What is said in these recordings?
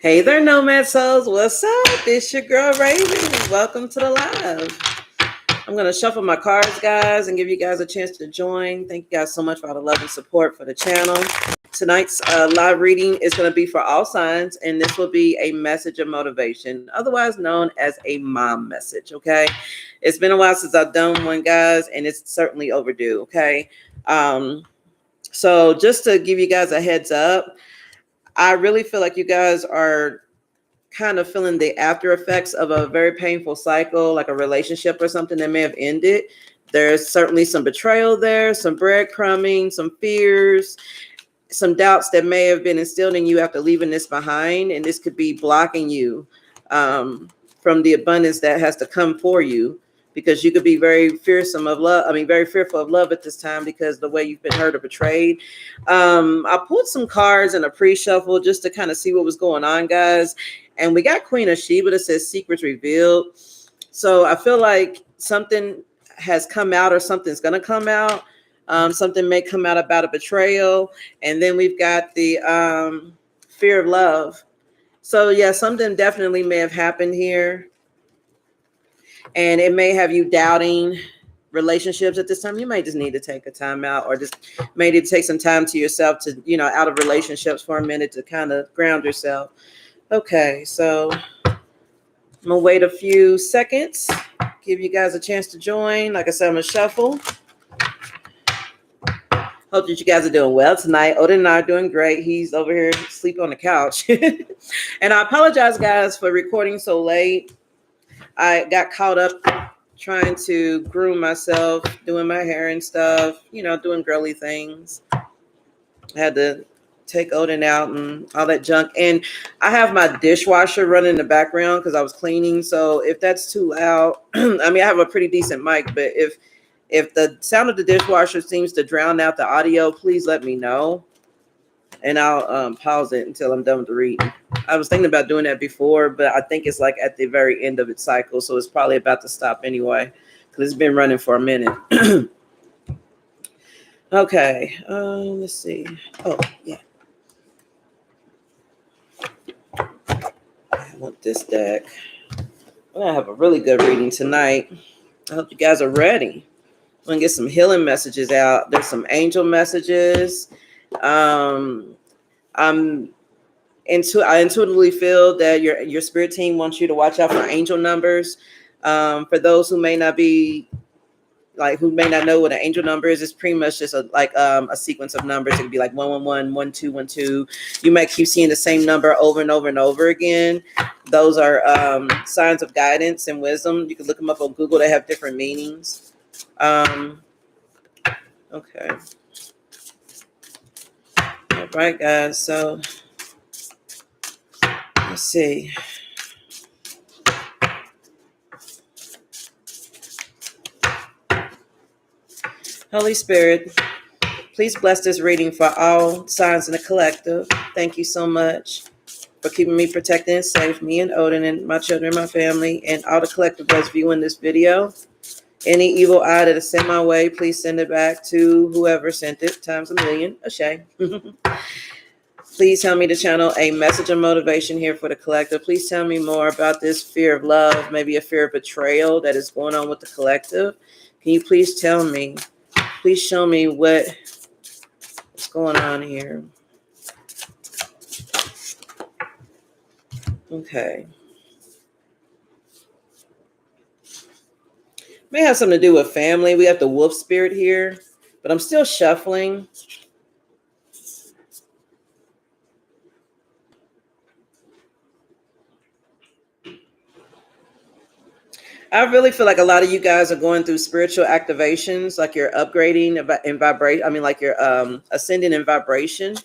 Hey there, Nomad Souls. What's up? It's your girl, Raven. Welcome to the live. I'm going to shuffle my cards, guys, and give you guys a chance to join. Thank you guys so much for all the love and support for the channel. Tonight's live reading is going to be for all signs, and this will be a message of motivation, otherwise known as a mom message, okay? It's been a while since I've done one, guys, and it's certainly overdue, okay? So just to give you guys a heads up, I really feel like you guys are kind of feeling the after effects of a very painful cycle, like a relationship or something that may have ended. There's certainly some betrayal there, some breadcrumbing, some fears, some doubts that may have been instilled in you after leaving this behind. And this could be blocking you from the abundance that has to come for you, because you could be very fearsome of love. I mean, very fearful of love at this time because the way you've been hurt or betrayed. I pulled some cards in a pre-shuffle just to kind of see what was going on, guys. And we got Queen of Sheba that says secrets revealed. So I feel like something has come out or something's going to come out. Something may come out about a betrayal. And then we've got the fear of love. So yeah, something definitely may have happened here. And it may have you doubting relationships at this time. You may just need to take a time out, or just may need to take some time to yourself to, out of relationships for a minute to kind of ground yourself. Okay, so I'm gonna wait a few seconds, give you guys a chance to join. Like I said, I'm gonna shuffle. Hope that you guys are doing well tonight. Odin and I are doing great. He's over here sleeping on the couch. And I apologize, guys, for recording so late. I got caught up trying to groom myself, doing my hair and stuff, doing girly things. I had to take Odin out and all that junk. And I have my dishwasher running in the background because I was cleaning. So if that's too loud, I mean, I have a pretty decent mic, but if the sound of the dishwasher seems to drown out the audio, please let me know. And I'll pause it until I'm done with the reading. I was thinking about doing that before, but I think it's like at the very end of its cycle. So it's probably about to stop anyway, because it's been running for a minute. Okay, let's see. Oh, yeah. I want this deck. I'm going to have a really good reading tonight. I hope you guys are ready. I'm going to get some healing messages out. There's some angel messages. I intuitively feel that your spirit team wants you to watch out for angel numbers. For those who may not know what an angel number is, it's pretty much just a sequence of numbers. It could be like 111, 1212. You might keep seeing the same number over and over and over again. Those are signs of guidance and wisdom. You can look them up on Google. They have different meanings. Okay. All right, guys. So let's see. Holy Spirit, please bless this reading for all signs in the collective. Thank you so much for keeping me protected and safe, me and Odin and my children, my family, and all the collective that's viewing this video. Any evil eye that is sent my way, please send it back to whoever sent it, times a million. Ashay. Please tell me to channel a message of motivation here for the collective. Please tell me more about this fear of love, maybe a fear of betrayal that is going on with the collective. Can you please tell me? Please show me what's going on here. Okay. May have something to do with family. We have the wolf spirit here, but I'm still shuffling. I really feel like a lot of you guys are going through spiritual activations, like you're upgrading in vibration. I mean, like you're ascending in vibration.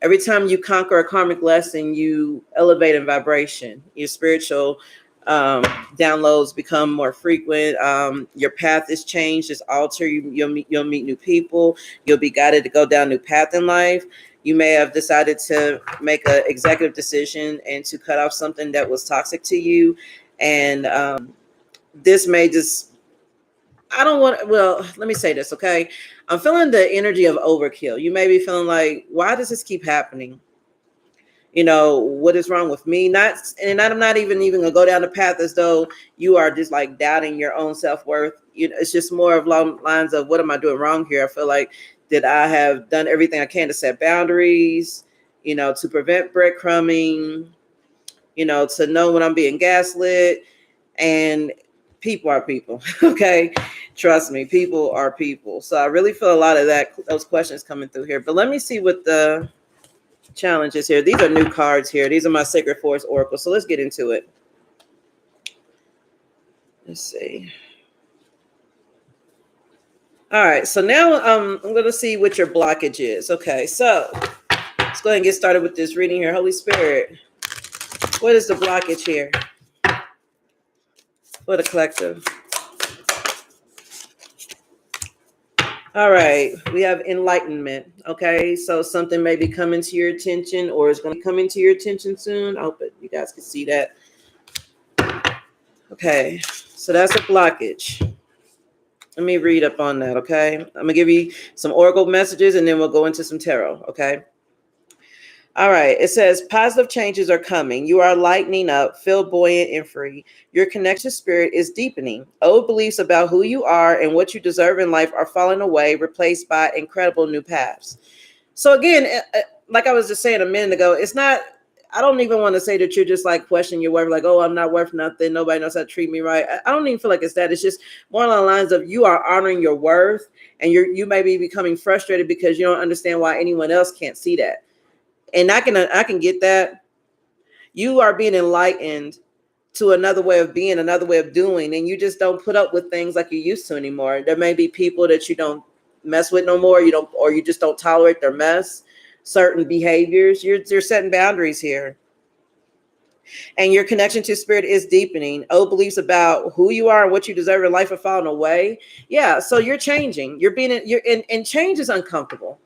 Every time you conquer a karmic lesson, you elevate in vibration. Your spiritual downloads become more frequent. Your path is changed, it's altered. You'll meet new people. You'll be guided to go down a new path in life. You may have decided to make an executive decision and to cut off something that was toxic to you. And this may just, let me say this, okay? I'm feeling the energy of overkill. You may be feeling like, why does this keep happening? You know, what is wrong with me? And I'm not even gonna go down the path as though you are just like doubting your own self-worth. You know, it's just more of long lines of, what am I doing wrong here? I feel like, that I have done everything I can to set boundaries, you know, to prevent breadcrumbing, you know, to know when I'm being gaslit. And people are people. Okay, trust me, people are people. So I really feel a lot of those questions coming through here. But let me see what the challenges here. These are new cards here. These are my Sacred Force Oracle. So let's get into it. Let's see. All right. So now I'm going to see what your blockage is. Okay. So let's go ahead and get started with this reading here. Holy Spirit, what is the blockage here for the collective? All right, we have enlightenment. Okay, so something may be coming to your attention, or is going to come into your attention soon. I hope you guys can see that. Okay, so that's a blockage. Let me read up on that. Okay, I'm going to give you some oracle messages, and then we'll go into some tarot. Okay. All right. It says positive changes are coming. You are lightening up, feel buoyant and free. Your connection spirit is deepening. Old beliefs about who you are and what you deserve in life are falling away, replaced by incredible new paths. So again, like I was just saying a minute ago, it's not, I don't even want to say that you're just like questioning your worth, like, oh, I'm not worth nothing. Nobody knows how to treat me right. I don't even feel like it's that. It's just more along the lines of, you are honoring your worth, and you may be becoming frustrated because you don't understand why anyone else can't see that. And I can get that. You are being enlightened to another way of being, another way of doing, and you just don't put up with things like you used to anymore. There may be people that you don't mess with no more. You don't, or you just don't tolerate their mess, certain behaviors. You're setting boundaries here. And your connection to spirit is deepening. Old beliefs about who you are and what you deserve in life are falling away. Yeah, so you're changing. And change is uncomfortable.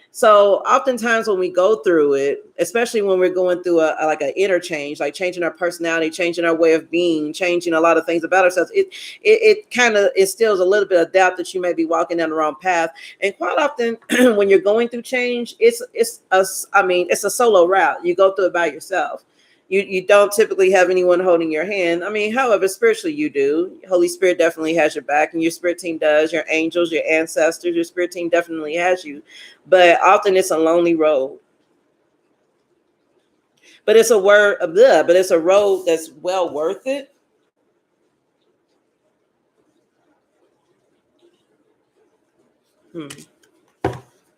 So oftentimes when we go through it, especially when we're going through like an interchange, like changing our personality, changing our way of being, changing a lot of things about ourselves, it kind of instills a little bit of doubt that you may be walking down the wrong path. And quite often when you're going through change, it's a solo route. You go through it by yourself. You don't typically have anyone holding your hand. I mean, however, spiritually you do. Holy Spirit definitely has your back, and your spirit team does. Your angels, your ancestors, your spirit team definitely has you. But often it's a lonely road. But it's a road that's well worth it.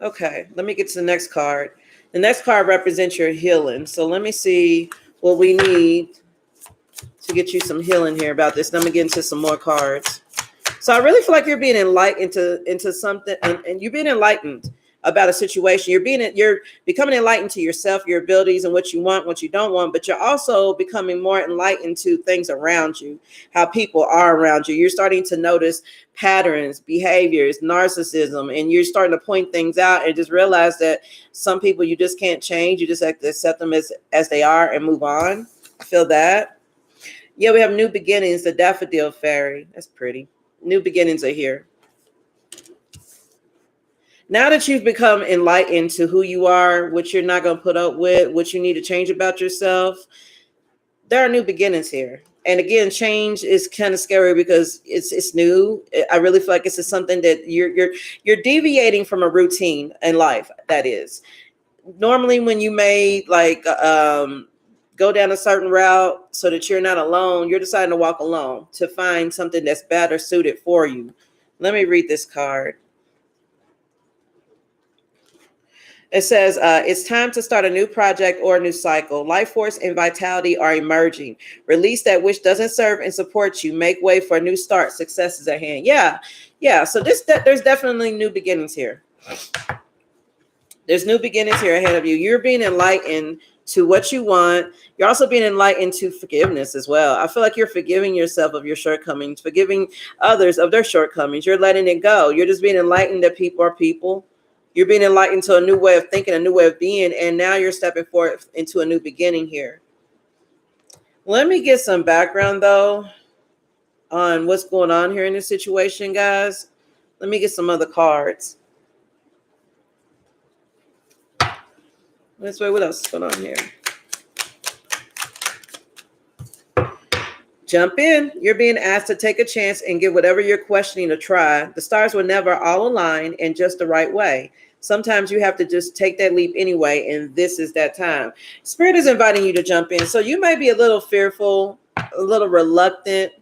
Okay, let me get to the next card. The next card represents your healing. So let me see what we need to get you some healing here about this. Then I'm gonna get into some more cards. So I really feel like you're being enlightened into something, and you're being enlightened about a situation. You're becoming enlightened to yourself, your abilities, and what you want, what you don't want. But you're also becoming more enlightened to things around you, how people are around you. You're starting to notice patterns, behaviors, narcissism, and you're starting to point things out and just realize that some people you just can't change. You just have to accept them as they are and move on. I feel that. Yeah, we have new beginnings, the daffodil fairy. That's pretty. New beginnings are here. Now that you've become enlightened to who you are, what you're not going to put up with, what you need to change about yourself, there are new beginnings here. And again, change is kind of scary because it's new. I really feel like this is something that you're deviating from a routine in life. That is normally when you may go down a certain route so that you're not alone. You're deciding to walk alone to find something that's better suited for you. Let me read this card. It says, it's time to start a new project or a new cycle. Life force and vitality are emerging. Release that which doesn't serve and support you. Make way for a new start. Success is at hand. Yeah. So there's definitely new beginnings here. There's new beginnings here ahead of you. You're being enlightened to what you want. You're also being enlightened to forgiveness as well. I feel like you're forgiving yourself of your shortcomings, forgiving others of their shortcomings. You're letting it go. You're just being enlightened that people are people. You're being enlightened to a new way of thinking, a new way of being, and now you're stepping forward into a new beginning here. Let me get some background, though, on what's going on here in this situation, guys. Let me get some other cards. Let's wait. What else is going on here? Jump in. You're being asked to take a chance and give whatever you're questioning a try. The stars will never all align in just the right way. Sometimes you have to just take that leap anyway, and this is that time. Spirit is inviting you to jump in. So you may be a little fearful, a little reluctant,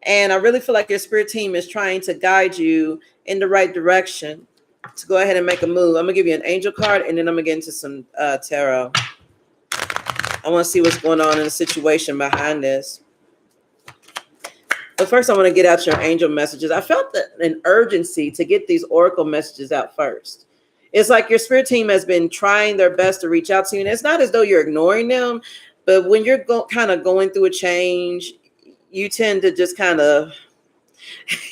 and I really feel like your spirit team is trying to guide you in the right direction to go ahead and make a move. I'm going to give you an angel card, and then I'm going to get into some tarot. I want to see what's going on in the situation behind this. But first, I want to get out your angel messages. I felt an urgency to get these oracle messages out first. It's like your spirit team has been trying their best to reach out to you. And it's not as though you're ignoring them, but when you're kind of going through a change, you tend to just kind of,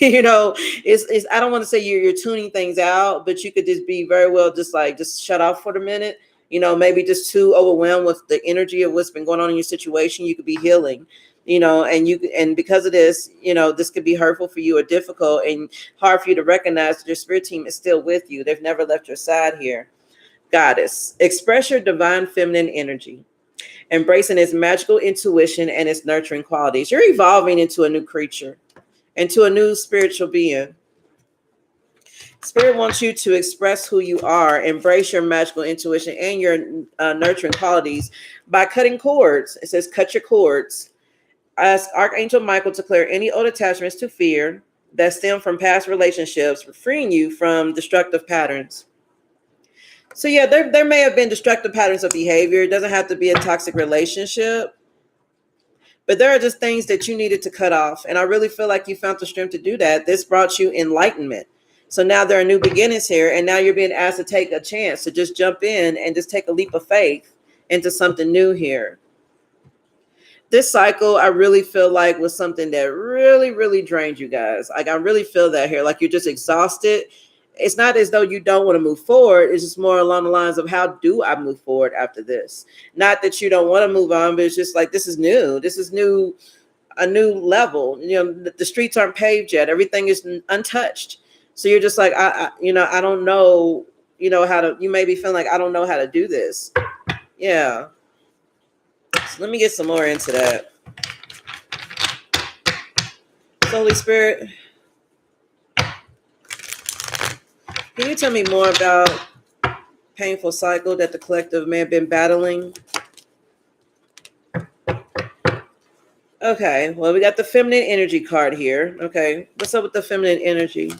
it's I don't want to say you're tuning things out, but you could just be very well just shut off for the minute. Maybe just too overwhelmed with the energy of what's been going on in your situation. You could be healing, and because of this, this could be hurtful for you or difficult and hard for you to recognize that your spirit team is still with you. They've never left your side here. Goddess, express your divine feminine energy, embracing its magical intuition and its nurturing qualities. You're evolving into a new creature, into a new spiritual being. Spirit wants you to express who you are, embrace your magical intuition and your nurturing qualities by cutting cords. It says cut your cords. Ask Archangel Michael to clear any old attachments to fear that stem from past relationships, freeing you from destructive patterns. So yeah, there may have been destructive patterns of behavior. It doesn't have to be a toxic relationship, but there are just things that you needed to cut off. And I really feel like you found the strength to do that. This brought you enlightenment. So now there are new beginnings here, and now you're being asked to take a chance to just jump in and just take a leap of faith into something new here. This cycle, I really feel like was something that really, really drained you guys. Like I really feel that here, like you're just exhausted. It's not as though you don't want to move forward. It's just more along the lines of how do I move forward after this? Not that you don't want to move on, but it's just like this is new. This is new, a new level. The streets aren't paved yet. Everything is untouched. So you're just like, I don't know, how to, you may be feeling like, I don't know how to do this. Yeah. So let me get some more into that. So Holy Spirit, can you tell me more about painful cycle that the collective may have been battling? Okay. Well, we got the feminine energy card here. Okay. What's up with the feminine energy?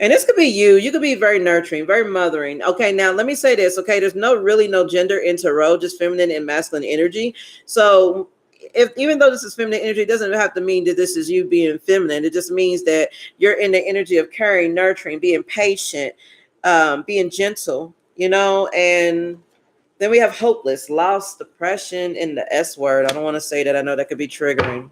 And this could be you. You could be very nurturing, very mothering. Okay, now let me say this. Okay, there's no gender in tarot, just feminine and masculine energy. So even though this is feminine energy, it doesn't have to mean that this is you being feminine. It just means that you're in the energy of caring, nurturing, being patient, being gentle, and then we have hopeless, lost, depression, and the S word. I don't want to say that. I know that could be triggering.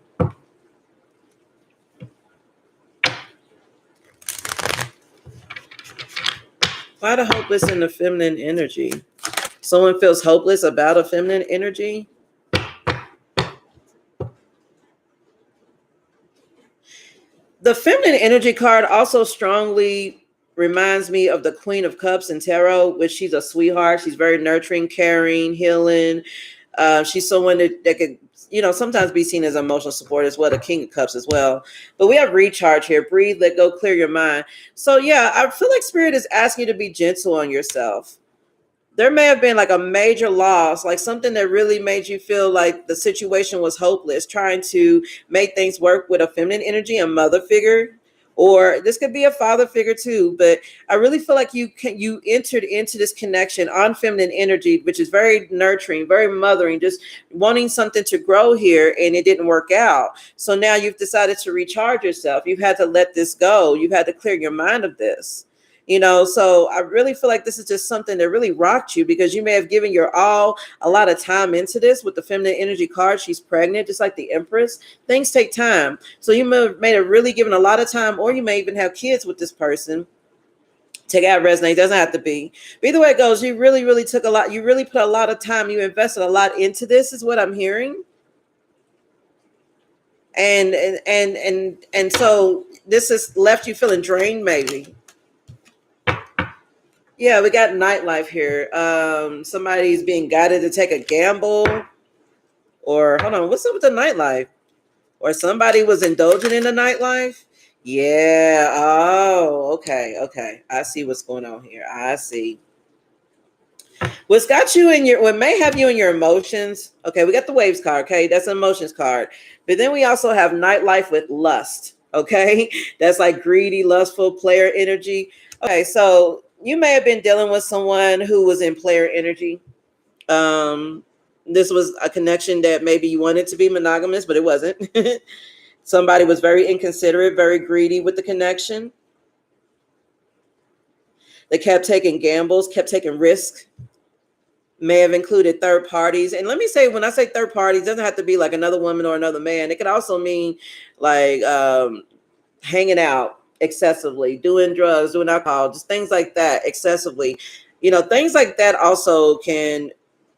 Why the hopeless in the feminine energy? Someone feels hopeless about a feminine energy? The feminine energy card also strongly reminds me of the Queen of Cups in tarot, which she's a sweetheart. She's very nurturing, caring, healing. She's someone that could, sometimes be seen as emotional support as well, the King of Cups as well. But we have recharge here. Breathe, let go, clear your mind. So yeah, I feel like Spirit is asking you to be gentle on yourself. There may have been like a major loss, like something that really made you feel like the situation was hopeless, trying to make things work with a feminine energy, a mother figure, or this could be a father figure too. But I really feel like you entered into this connection on feminine energy, which is very nurturing, very mothering, just wanting something to grow here, and it didn't work out. So now you've decided to recharge yourself. You've had to let this go. You've had to clear your mind of this. So I really feel like this is just something that really rocked you, because you may have given your all, a lot of time into this. With the feminine energy card, she's pregnant, just like the Empress. Things take time. So you may have really given a lot of time, or you may even have kids with this person. Take out resonate, doesn't have to be. But either way it goes, you really, really took a lot. You really put a lot of time. You invested a lot into this, is what I'm hearing. And so this has left you feeling drained, maybe. Yeah, we got nightlife here. Somebody's being guided to take a gamble. Or hold on, what's up with the nightlife? Or somebody was indulging in the nightlife. Yeah. Oh, okay. Okay. I see what's going on here. I see. What's got you in your, what may have you in your emotions. Okay, we got the waves card. Okay, that's an emotions card. But then we also have nightlife with lust. Okay, that's like greedy, lustful player energy. Okay, so you may have been dealing with someone who was in player energy. Um, this was a connection that maybe you wanted to be monogamous, but it wasn't. Somebody was very inconsiderate, very greedy with the connection. They kept taking gambles, kept taking risks. May have included third parties. And let me say, when I say third parties, it doesn't have to be like another woman or another man. It could also mean like hanging out excessively, doing drugs, doing alcohol, just things like that excessively. You know, things like that also can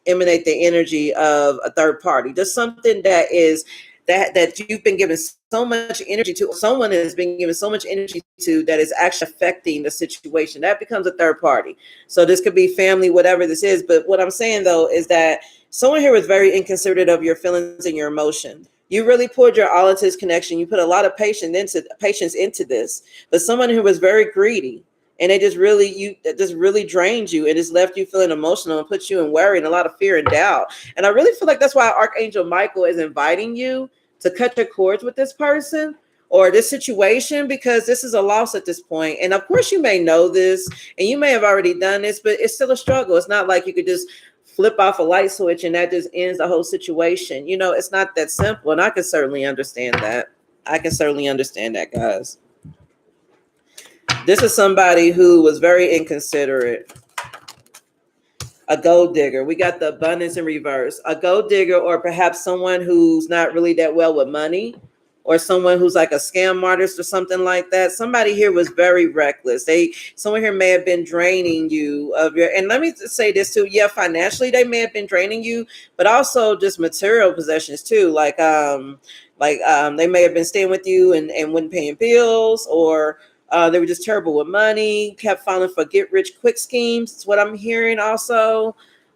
emanate the energy of a third party. Just something that is that you've been given so much energy to, someone has been given so much energy to, that is actually affecting the situation. That becomes a third party. So this could be family, whatever this is. But what I'm saying though is that someone here was very inconsiderate of your feelings and your emotion. You really poured your all into this connection. You put a lot of patience into this. But someone who was very greedy, and it just really drained you, and just left you feeling emotional and put you in worry and a lot of fear and doubt. And I really feel like that's why Archangel Michael is inviting you to cut your cords with this person or this situation, because this is a loss at this point. And of course you may know this and you may have already done this, but it's still a struggle. It's not like you could just flip off a light switch and that just ends the whole situation. You know, it's not that simple. And I can certainly understand that. Guys. This is somebody who was very inconsiderate. A gold digger. We got the abundance in reverse. A gold digger, or perhaps someone who's not really that well with money, or someone who's like a scam artist or something like that. Somebody here was very reckless. Someone here may have been draining you of your, and let me just say this too. Yeah, financially they may have been draining you, but also just material possessions too. Like they may have been staying with you and wouldn't paying bills, or they were just terrible with money, kept falling for get rich quick schemes. That's what I'm hearing also.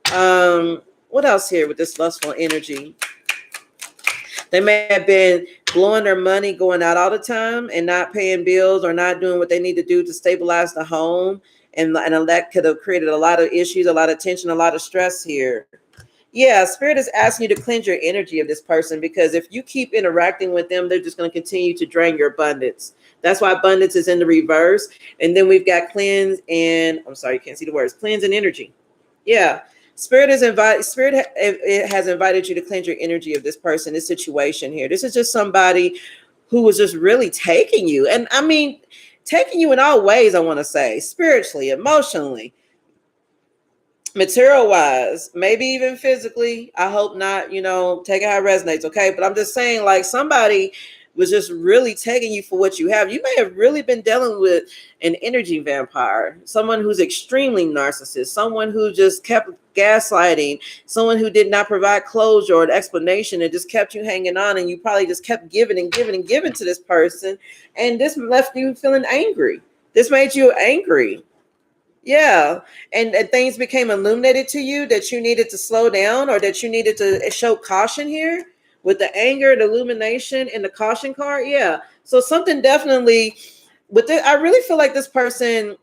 What else here with this lustful energy? They may have been blowing their money, going out all the time and not paying bills or not doing what they need to do to stabilize the home. And that could have created a lot of issues, a lot of tension, a lot of stress here. Yeah, Spirit is asking you to cleanse your energy of this person, because if you keep interacting with them, they're just going to continue to drain your abundance. That's why abundance is in the reverse. And then we've got cleanse and, I'm sorry, you can't see the words, cleanse and energy. Yeah. Spirit has invited you to cleanse your energy of this person, this situation here. This is just somebody who was just really taking you. And I mean, taking you in all ways, I want to say, spiritually, emotionally, material wise, maybe even physically. I hope not, take it how it resonates. Okay. But I'm just saying, like, somebody was just really taking you for what you have. You may have really been dealing with an energy vampire, someone who's extremely narcissist, someone who just kept gaslighting, someone who did not provide closure or an explanation and just kept you hanging on, and you probably just kept giving and giving and giving to this person, and this left you feeling angry. This made you angry. Yeah. And things became illuminated to you that you needed to slow down, or that you needed to show caution here with the anger, the illumination, and the caution card. Yeah. So something definitely with it. I really feel like this person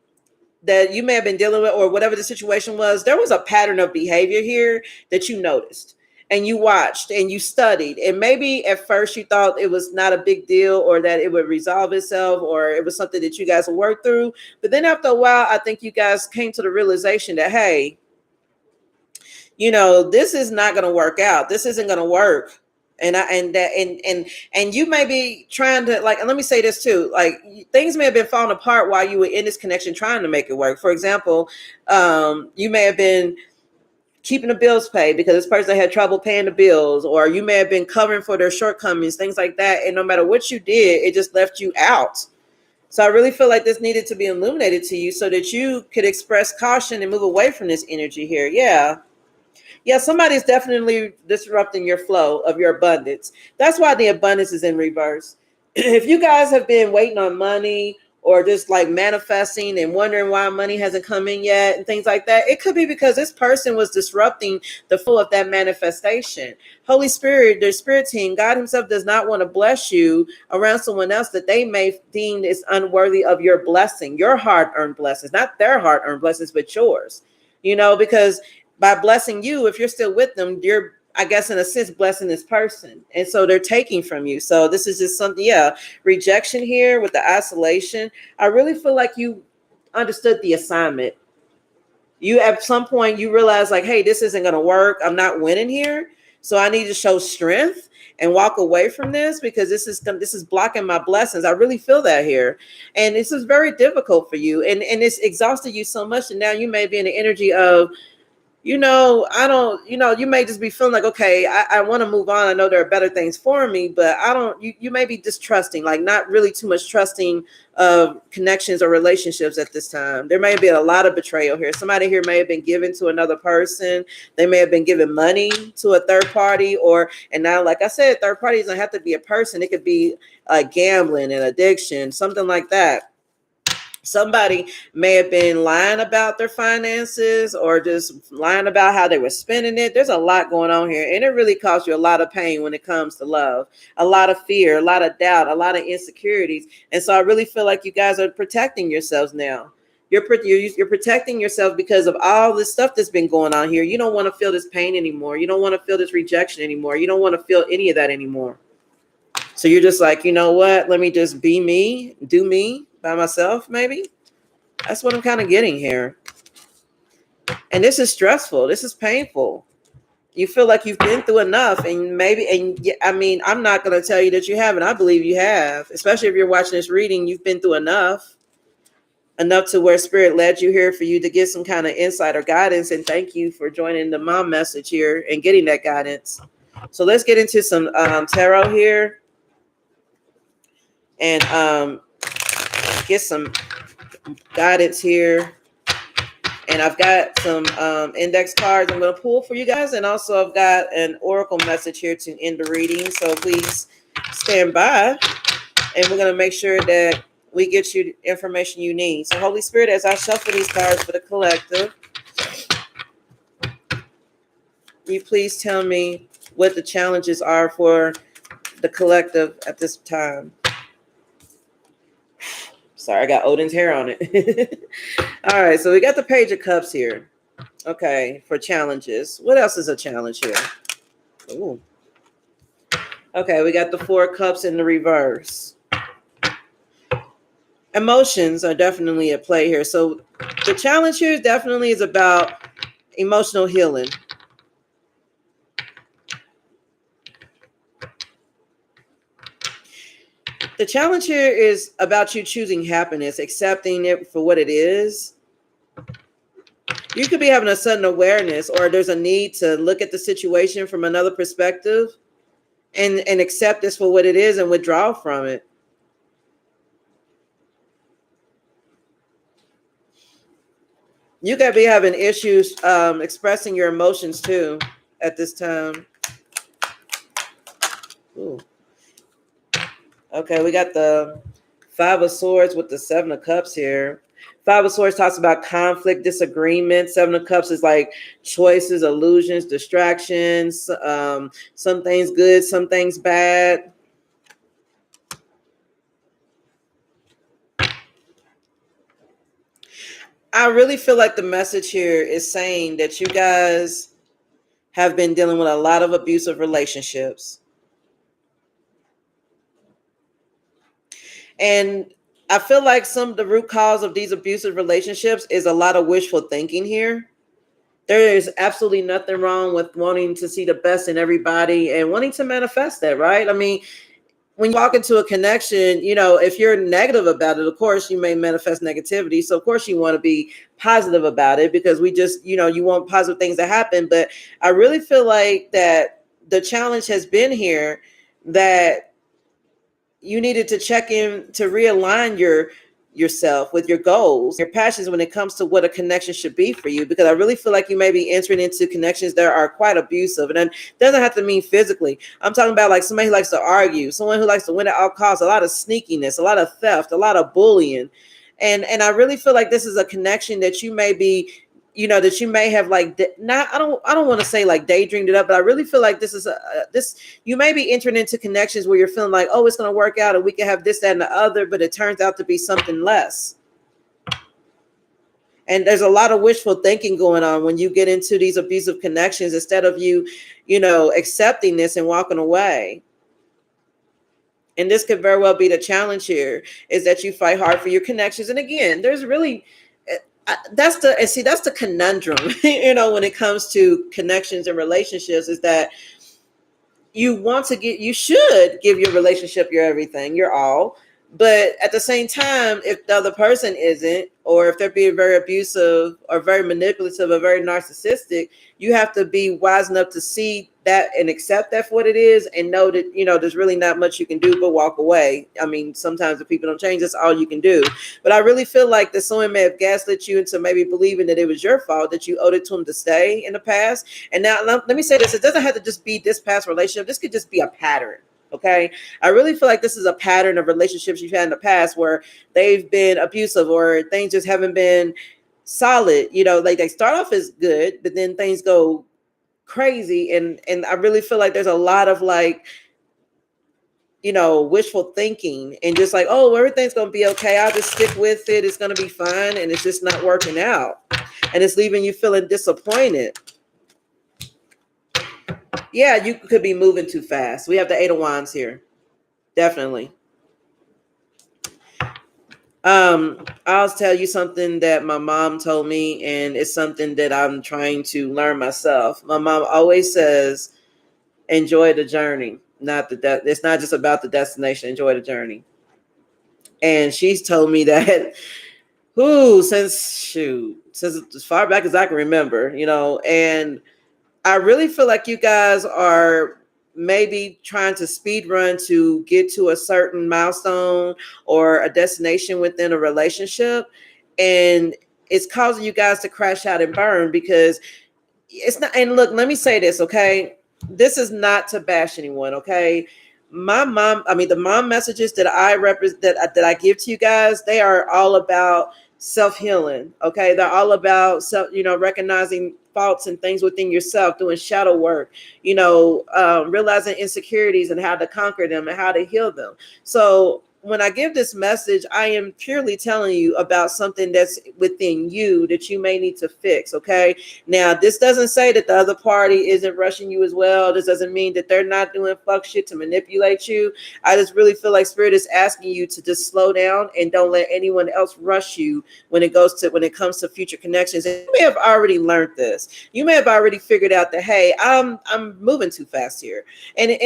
that you may have been dealing with, or whatever the situation was, there was a pattern of behavior here that you noticed and you watched and you studied. And maybe at first you thought it was not a big deal, or that it would resolve itself, or it was something that you guys would work through. But then after a while, I think you guys came to the realization that, hey, this is not going to work out. This isn't going to work. And you may be trying to, like, and let me say this too, like, things may have been falling apart while you were in this connection trying to make it work. For example, you may have been keeping the bills paid because this person had trouble paying the bills, or you may have been covering for their shortcomings, things like that. And no matter what you did, it just left you out. So I really feel like this needed to be illuminated to you so that you could express caution and move away from this energy here. Yeah, somebody's definitely disrupting your flow of your abundance. That's why the abundance is in reverse. If you guys have been waiting on money, or just like manifesting and wondering why money hasn't come in yet and things like that. It could be because this person was disrupting the flow of that manifestation. Holy Spirit, the spirit team, God himself does not want to bless you around someone else that they may deem is unworthy of your blessing, your hard-earned blessings, not their hard-earned blessings, but yours, because by blessing you, if you're still with them, you're, I guess, in a sense, blessing this person. And so they're taking from you. So this is just something, rejection here with the isolation. I really feel like you understood the assignment. You, at some point, you realize like, hey, this isn't going to work. I'm not winning here. So I need to show strength and walk away from this because this is blocking my blessings. I really feel that here. And this is very difficult for you. And it's exhausted you so much. And now you may be in the energy of, I don't, you may just be feeling like, okay, I want to move on. I know there are better things for me, but I don't, you may be distrusting, like not really too much trusting of connections or relationships at this time. There may be a lot of betrayal here. Somebody here may have been given to another person. They may have been given money to a third party, and now, like I said, third party doesn't have to be a person. It could be gambling and addiction, something like that. Somebody may have been lying about their finances or just lying about how they were spending it. There's a lot going on here, and it really causes you a lot of pain when it comes to love, a lot of fear, a lot of doubt, a lot of insecurities. And so I really feel like you guys are protecting yourselves now. You're protecting yourself because of all this stuff that's been going on here. You don't want to feel this pain anymore. You don't want to feel this rejection anymore. You don't want to feel any of that anymore. So you're just like, you know what? Let me just be me, do me by myself, maybe. That's what I'm kind of getting here. And this is stressful. This is painful. You feel like you've been through enough, and I'm not going to tell you that you haven't. I believe you have, especially if you're watching this reading. You've been through enough to where spirit led you here for you to get some kind of insight or guidance. And thank you for joining the mom message here and getting that guidance. So let's get into some tarot here and get some guidance here. And I've got some index cards I'm going to pull for you guys, and also I've got an oracle message here to end the reading, so please stand by, and we're going to make sure that we get you the information you need. So Holy Spirit, as I shuffle these cards for the collective, will you please tell me what the challenges are for the collective at this time? Sorry, I got Odin's hair on it. All right, so we got the Page of Cups here. Okay, for challenges. What else is a challenge here? Ooh. Okay, we got the Four of Cups in the reverse. Emotions are definitely at play here. So the challenge here definitely is about emotional healing. The challenge here is about you choosing happiness, accepting it for what it is. You could be having a sudden awareness, or there's a need to look at the situation from another perspective and accept this for what it is and withdraw from it. You could be having issues expressing your emotions too at this time. Ooh. Okay, we got the Five of Swords with the Seven of Cups here. Five of Swords talks about conflict, disagreement. Seven of Cups is like choices, illusions, distractions. Some things good, some things bad. I really feel like the message here is saying that you guys have been dealing with a lot of abusive relationships. And I feel like some of the root cause of these abusive relationships is a lot of wishful thinking here. There is absolutely nothing wrong with wanting to see the best in everybody and wanting to manifest that, right? I mean, when you walk into a connection, if you're negative about it, of course, you may manifest negativity. So, of course, you want to be positive about it because we just, you want positive things to happen. But I really feel like that the challenge has been here that you needed to check in to realign yourself with your goals, your passions when it comes to what a connection should be for you. Because I really feel like you may be entering into connections that are quite abusive. And it doesn't have to mean physically. I'm talking about like somebody who likes to argue, someone who likes to win at all costs, a lot of sneakiness, a lot of theft, a lot of bullying. And I really feel like this is a connection that you may be, that you may have like not, I don't want to say like daydreamed it up, but I really feel like this is you may be entering into connections where you're feeling like, oh, it's going to work out and we can have this, that, and the other, but it turns out to be something less. And there's a lot of wishful thinking going on when you get into these abusive connections, instead of you accepting this and walking away. And this could very well be the challenge here, is that you fight hard for your connections. And again, there's really, that's the conundrum, when it comes to connections and relationships, is that you should give your relationship your everything, your all. But at the same time, if the other person isn't, or if they're being very abusive or very manipulative or very narcissistic, you have to be wise enough to see that and accept that for what it is, and know that, there's really not much you can do but walk away. I mean, sometimes if people don't change, that's all you can do. But I really feel like that someone may have gaslit you into maybe believing that it was your fault, that you owed it to them to stay in the past. And now let me say this, it doesn't have to just be this past relationship. This could just be a pattern. Okay. I really feel like this is a pattern of relationships you've had in the past where they've been abusive, or things just haven't been solid. Like they start off as good, but then things go crazy. And I really feel like there's a lot of like, wishful thinking, and just like, oh, everything's going to be okay. I'll just stick with it. It's going to be fine. And it's just not working out. And it's leaving you feeling disappointed. Yeah, you could be moving too fast. We have the 8 of Wands here. Definitely. I'll tell you something that my mom told me, and it's something that I'm trying to learn myself. My mom always says, enjoy the journey. It's not just about the destination. Enjoy the journey. And she's told me that since as far back as I can remember, and I really feel like you guys are maybe trying to speed run to get to a certain milestone or a destination within a relationship. And it's causing you guys to crash out and burn, because it's not. And look, let me say this, okay? This is not to bash anyone, okay? The mom messages that I represent, that I give to you guys, they are all about self-healing. Okay. They're all about recognizing faults and things within yourself, doing shadow work, realizing insecurities and how to conquer them and how to heal them. So when I give this message, I am purely telling you about something that's within you that you may need to fix. Okay. Now, this doesn't say that the other party isn't rushing you as well. This doesn't mean that they're not doing fuck shit to manipulate you. I just really feel like Spirit is asking you to just slow down and don't let anyone else rush you when it comes to future connections. And you may have already learned this. You may have already figured out that, hey, I'm moving too fast here. I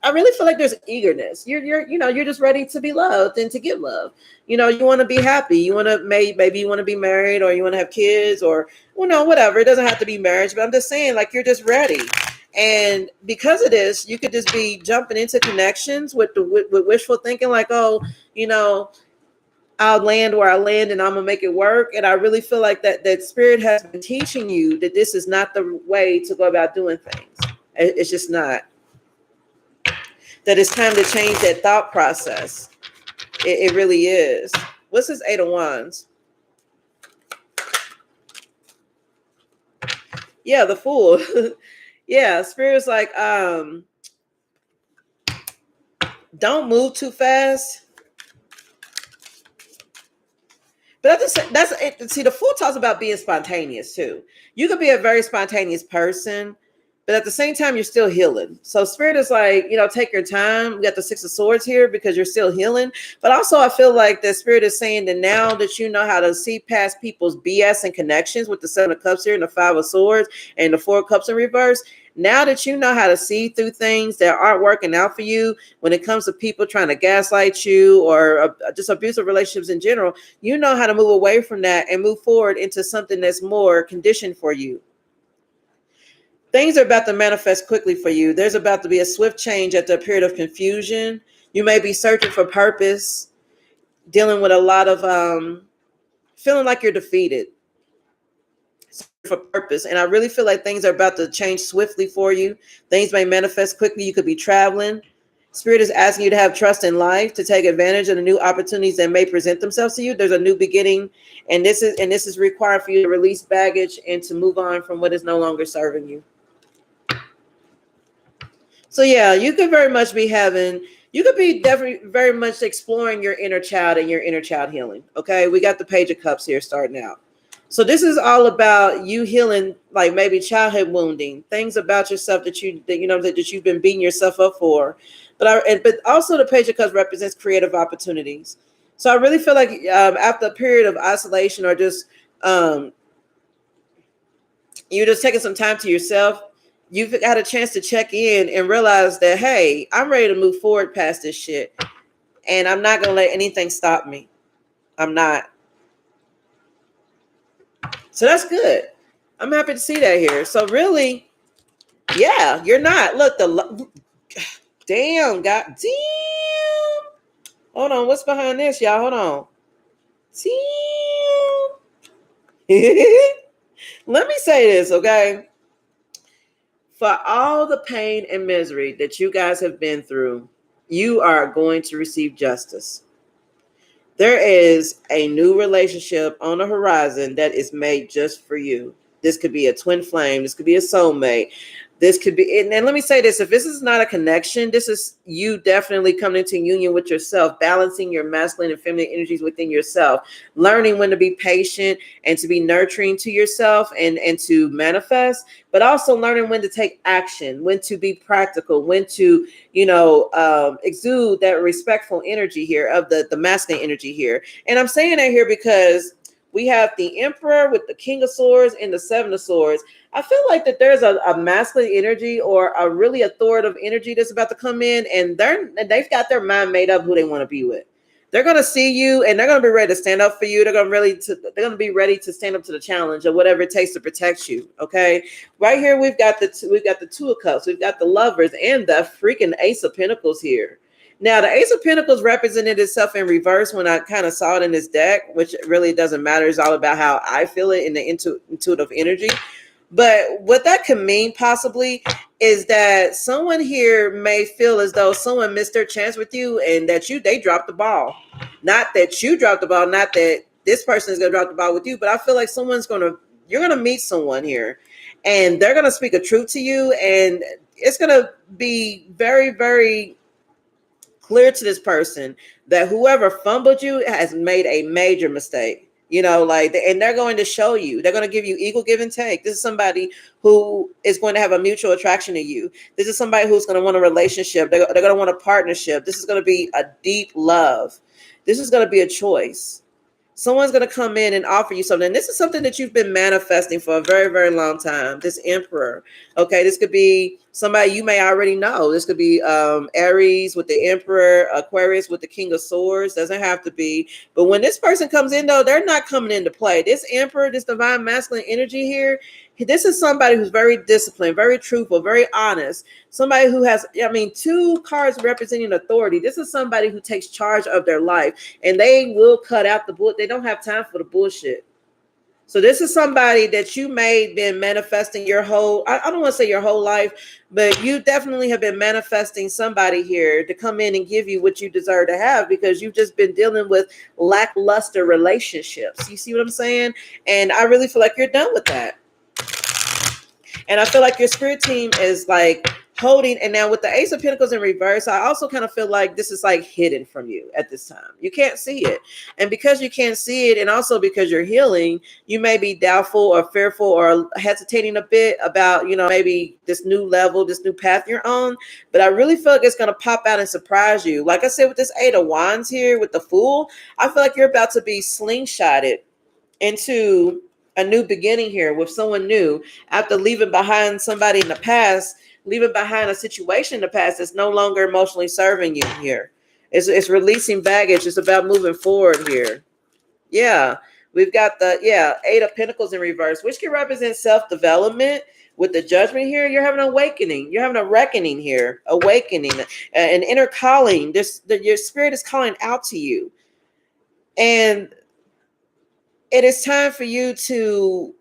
really feel like there's eagerness. You're just ready to be loved and to give love. You want to be happy. You want to maybe you want to be married, or you want to have kids, or whatever. It doesn't have to be marriage, but I'm just saying, like, you're just ready. And because of this, you could just be jumping into connections with wishful thinking, like, oh, I'll land where I land and I'm gonna make it work. And I really feel like that Spirit has been teaching you that this is not the way to go about doing things. It's just not. That it's time to change that thought process. It really is. What's this 8 of Wands? Yeah, the Fool. Yeah, Spirit's like, don't move too fast. But that's it. See, the Fool talks about being spontaneous too. You could be a very spontaneous person, but at the same time, you're still healing. So Spirit is like, take your time. We got the 6 of Swords here because you're still healing. But also, I feel like the Spirit is saying that now that you know how to see past people's BS and connections with the 7 of Cups here and the 5 of Swords and the 4 of Cups in reverse, now that you know how to see through things that aren't working out for you when it comes to people trying to gaslight you or just abusive relationships in general, you know how to move away from that and move forward into something that's more conditioned for you. Things are about to manifest quickly for you. There's about to be a swift change after a period of confusion. You may be searching for purpose. dealing with a lot of feeling like you're defeated for purpose. And I really feel like things are about to change swiftly for you. Things may manifest quickly. You could be traveling. Spirit is asking you to have trust in life, to take advantage of the new opportunities that may present themselves to you. There's a new beginning, and this is required for you to release baggage and to move on from what is no longer serving you. So yeah, you could very much be you could be definitely very much exploring your inner child and your inner child healing. Okay, we got the Page of Cups here starting out. So this is all about you healing, like maybe childhood wounding, things about yourself that you've been beating yourself up for. But also the Page of Cups represents creative opportunities. So I really feel like after a period of isolation or just you're just taking some time to yourself, you've got a chance to check in and realize that, hey, I'm ready to move forward past this shit. And I'm not going to let anything stop me. I'm not. So that's good. I'm happy to see that here. So really, yeah, you're not. Look, damn, God, damn. Hold on, what's behind this, y'all? Hold on. Damn. Let me say this, okay? For all the pain and misery that you guys have been through, you are going to receive justice. There is a new relationship on the horizon that is made just for you. This could be a twin flame. This could be a soulmate. This could be, and let me say this, if this is not a connection, this is you definitely coming into union with yourself, balancing your masculine and feminine energies within yourself, learning when to be patient and to be nurturing to yourself and to manifest, but also learning when to take action, when to be practical, when to, exude that respectful energy here of the masculine energy here. And I'm saying that here because we have the Emperor with the King of Swords and the Seven of Swords. I feel like that there's a masculine energy or a really authoritative energy that's about to come in, and they've got their mind made up who they want to be with. They're going to see you, and they're going to be ready to stand up for you. They're going to be ready to stand up to the challenge or whatever it takes to protect you. Okay, right here we've got the Two of Cups, we've got the Lovers, and the freaking Ace of Pentacles here. Now, the Ace of Pentacles represented itself in reverse when I kind of saw it in this deck, which really doesn't matter. It's all about how I feel it in the intuitive energy. But what that could mean possibly is that someone here may feel as though someone missed their chance with you and that they dropped the ball. Not that you dropped the ball, not that this person is going to drop the ball with you, but I feel like you're going to meet someone here and they're going to speak a truth to you, and it's going to be very, very clear to this person that whoever fumbled you has made a major mistake. And they're going to show you, they're going to give you equal give and take. This is somebody who is going to have a mutual attraction to you. This is somebody who's going to want a relationship. They're going to want a partnership. This is going to be a deep love. This is going to be a choice. Someone's going to come in and offer you something. And this is something that you've been manifesting for a very, very long time. This Emperor. Okay, this could be somebody you may already know. This could be Aries with the Emperor, Aquarius with the King of Swords. Doesn't have to be. But when this person comes in, though, they're not coming into play. This Emperor, this divine masculine energy here, this is somebody who's very disciplined, very truthful, very honest. Somebody who has, two cards representing authority. This is somebody who takes charge of their life, and they will cut out the bull. They don't have time for the bullshit. So this is somebody that you may have been manifesting I don't want to say your whole life, but you definitely have been manifesting somebody here to come in and give you what you deserve to have, because you've just been dealing with lackluster relationships. You see what I'm saying? And I really feel like you're done with that. And I feel like your spirit team is like holding, and now with the Ace of Pentacles in reverse, I also kind of feel like this is like hidden from you at this time. You can't see it. And because you can't see it, and also because you're healing, you may be doubtful or fearful or hesitating a bit about, maybe this new level, this new path you're on. But I really feel like it's going to pop out and surprise you. Like I said, with this Eight of Wands here with the Fool, I feel like you're about to be slingshotted into a new beginning here with someone new after leaving behind somebody in the past, leaving behind a situation in the past that's no longer emotionally serving you here. It's releasing baggage. It's about moving forward here. Yeah, we've got the Eight of Pentacles in reverse, which can represent self-development. With the Judgment here, you're having an awakening. You're having a reckoning here, awakening, an inner calling. Your spirit is calling out to you. And it is time for you to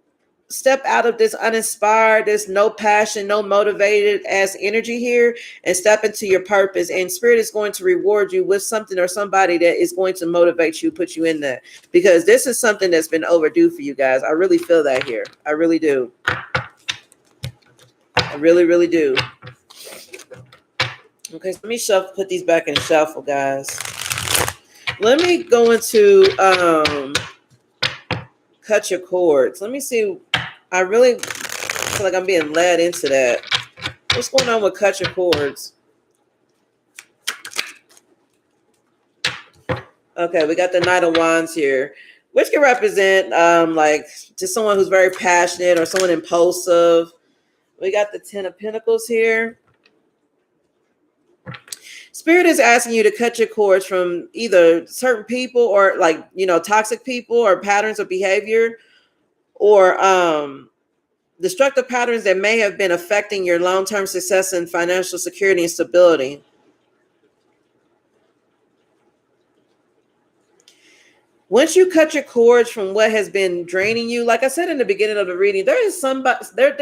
step out of this uninspired, this no passion, no motivated as energy here, and step into your purpose. And spirit is going to reward you with something or somebody that is going to motivate you, put you in that, because this is something that's been overdue for you guys. I really feel that here. I really do. I really, really do. Okay, so let me shuffle, put these back in shuffle, guys. Let me go into cut your cords. Let me see. I really feel like I'm being led into that. What's going on with cut your cords? Okay, we got the Knight of Wands here, which can represent like just someone who's very passionate or someone impulsive. We got the Ten of Pentacles here. Spirit is asking you to cut your cords from either certain people or like, you know, toxic people or patterns of behavior, or destructive patterns that may have been affecting your long-term success and financial security and stability. Once you cut your cords from what has been draining you, like I said in the beginning of the reading, there's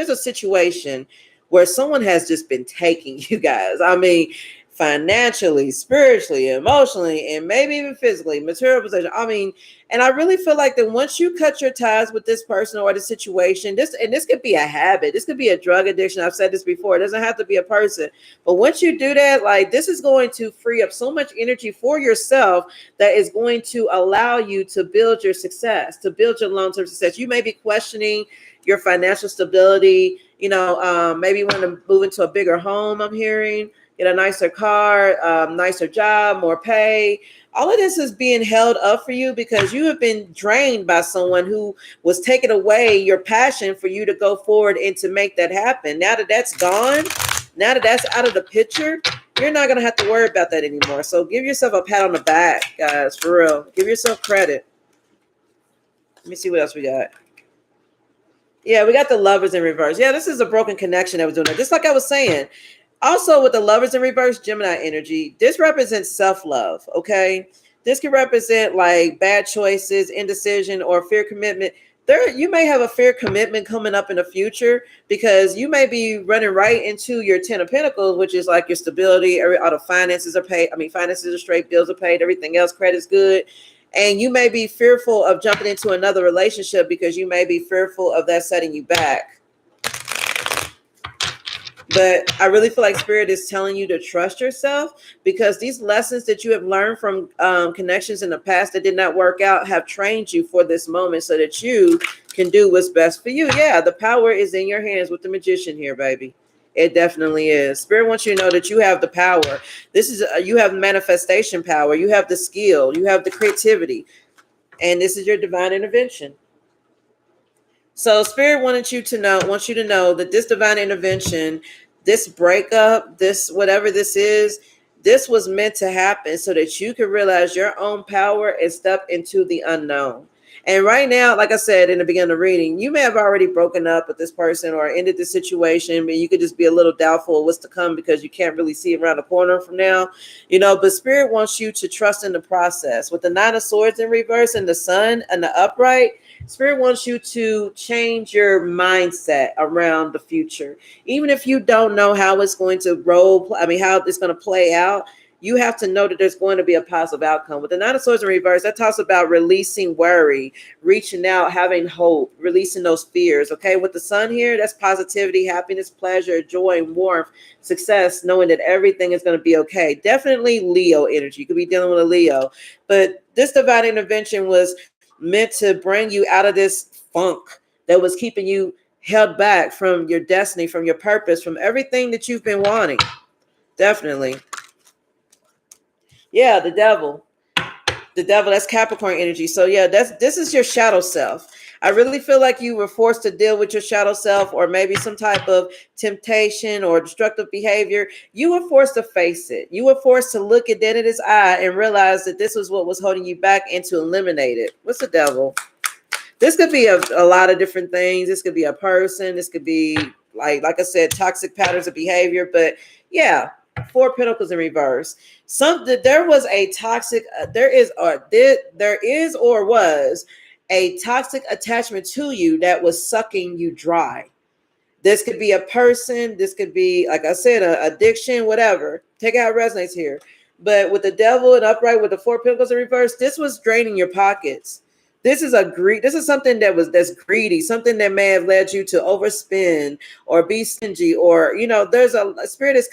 a situation where someone has just been taking you guys. I mean, financially, spiritually, emotionally, and maybe even physically, material possession. I mean, and I really feel like that once you cut your ties with this person or the situation, this could be a habit, this could be a drug addiction. I've said this before, it doesn't have to be a person. But once you do that, like, this is going to free up so much energy for yourself that is going to allow you to build your success, to build your long-term success. You may be questioning your financial stability, you know, maybe you want to move into a bigger home, I'm hearing, get a nicer car, nicer job, more pay. All of this is being held up for you because you have been drained by someone who was taking away your passion for you to go forward and to make that happen. Now that that's gone, now that that's out of the picture, you're not going to have to worry about that anymore. So give yourself a pat on the back, guys, for real. Give yourself credit. Let me see what else we got. Yeah, we got the Lovers in reverse. Yeah, this is a broken connection that was doing that. Just like I was saying. Also, with the Lovers in reverse, Gemini energy, this represents self-love, okay? This can represent like bad choices, indecision, or fear commitment. You may have a fear commitment coming up in the future because you may be running right into your Ten of Pentacles, which is like your stability. All the finances are paid. I mean, finances are straight, bills are paid, everything else, credit's good. And you may be fearful of jumping into another relationship because you may be fearful of that setting you back. But I really feel like Spirit is telling you to trust yourself because these lessons that you have learned from connections in the past that did not work out have trained you for this moment so that you can do what's best for you. Yeah, the power is in your hands with the Magician here, baby. It definitely is. Spirit wants you to know that you have the power. You have manifestation power. You have the skill. You have the creativity. And this is your divine intervention. So Spirit wants you to know that this divine intervention, this breakup, this whatever this is, this was meant to happen so that you can realize your own power and step into the unknown. And right now, like I said in the beginning of the reading, you may have already broken up with this person or ended the situation, but you could just be a little doubtful of what's to come because you can't really see around the corner from now, you know, but Spirit wants you to trust in the process. With the Nine of Swords in reverse and the Sun and the upright, Spirit wants you to change your mindset around the future. Even if you don't know how it's going to how it's going to play out, you have to know that there's going to be a positive outcome. With the Nine of Swords in reverse, that talks about releasing worry, reaching out, having hope, releasing those fears. Okay, with the Sun here, that's positivity, happiness, pleasure, joy, warmth, success, knowing that everything is going to be okay. Definitely Leo energy. You could be dealing with a Leo, but this divine intervention was meant to bring you out of this funk that was keeping you held back from your destiny, from your purpose, from everything that you've been wanting. Definitely. Yeah, the devil, that's Capricorn energy. So yeah, this is your shadow self. I really feel like you were forced to deal with your shadow self, or maybe some type of temptation or destructive behavior. You were forced to face it. You were forced to look it dead in its eye and realize that this was what was holding you back and to eliminate it. What's the devil? This could be a lot of different things. This could be a person. This could be like I said, toxic patterns of behavior. But yeah, Four Pentacles in reverse. There was a toxic, there is or was a toxic attachment to you that was sucking you dry. This could be a person. This could be, like I said, an addiction, whatever. Take out resonates here. But with the devil and upright with the Four Pentacles in reverse, this was draining your pockets. This is This is something that's greedy, something that may have led you to overspend or be stingy, or there's a spirit is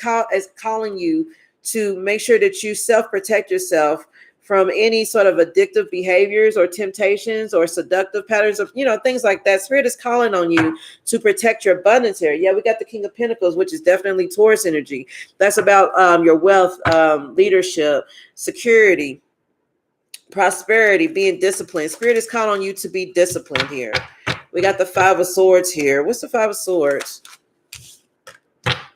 calling you to make sure that you self-protect yourself from any sort of addictive behaviors or temptations or seductive patterns of things like that. Spirit is calling on you to protect your abundance here. Yeah, we got the King of Pentacles, which is definitely Taurus energy. That's about your wealth, leadership, security, prosperity, being disciplined. Spirit is calling on you to be disciplined here. We got the Five of Swords here. What's the Five of Swords?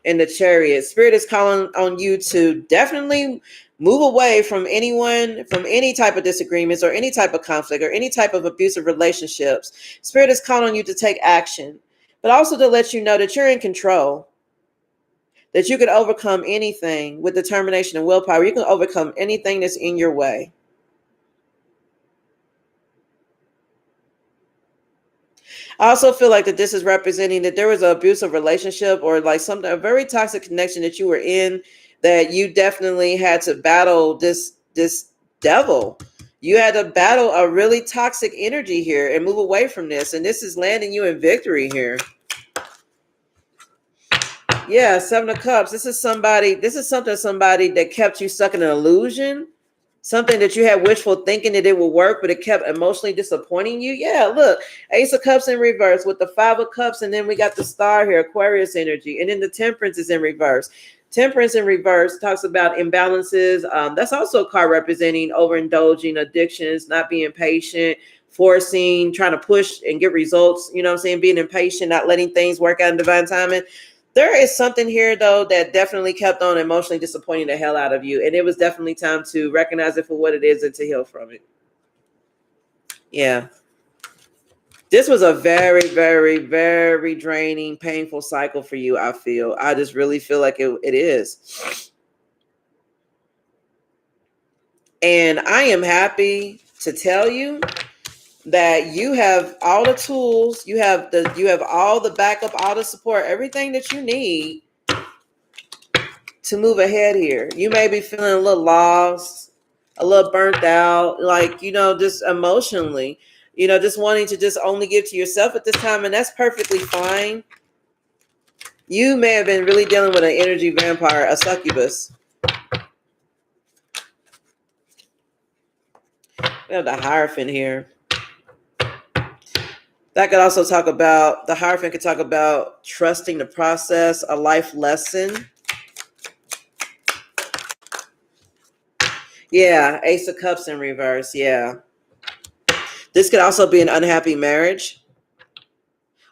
And the Chariot. Spirit is calling on you to definitely move away from anyone, from any type of disagreements or any type of conflict or any type of abusive relationships. Spirit is calling on you to take action, but also to let you know that you're in control, that you can overcome anything with determination and willpower. You can overcome anything that's in your way. I also feel like that this is representing that there was an abusive relationship or like a very toxic connection that you were in, that you definitely had to battle this devil. You had to battle a really toxic energy here and move away from this. And this is landing you in victory here. Yeah, Seven of Cups. This is somebody that kept you stuck in an illusion. Something that you had wishful thinking that it would work, but it kept emotionally disappointing you. Yeah, look, Ace of Cups in reverse with the Five of Cups, and then we got the Star here, Aquarius energy, and then the Temperance is in reverse. Temperance in reverse talks about imbalances. That's also a card representing overindulging, addictions, not being patient, forcing, trying to push and get results. You know what I'm saying? Being impatient, not letting things work out in divine timing. There is something here, though, that definitely kept on emotionally disappointing the hell out of you. And it was definitely time to recognize it for what it is and to heal from it. Yeah. This was a very, very, very draining, painful cycle for you, I feel. I just really feel like it is. And I am happy to tell you that you have all the tools, you have all the backup, all the support, everything that you need to move ahead here. You may be feeling a little lost, a little burnt out, like, just emotionally, just wanting to just only give to yourself at this time, and that's perfectly fine. You may have been really dealing with an energy vampire, a succubus. We have the Hierophant here. That could also talk about, the Hierophant could talk about trusting the process, a life lesson. Yeah, Ace of Cups in reverse, yeah. This could also be an unhappy marriage,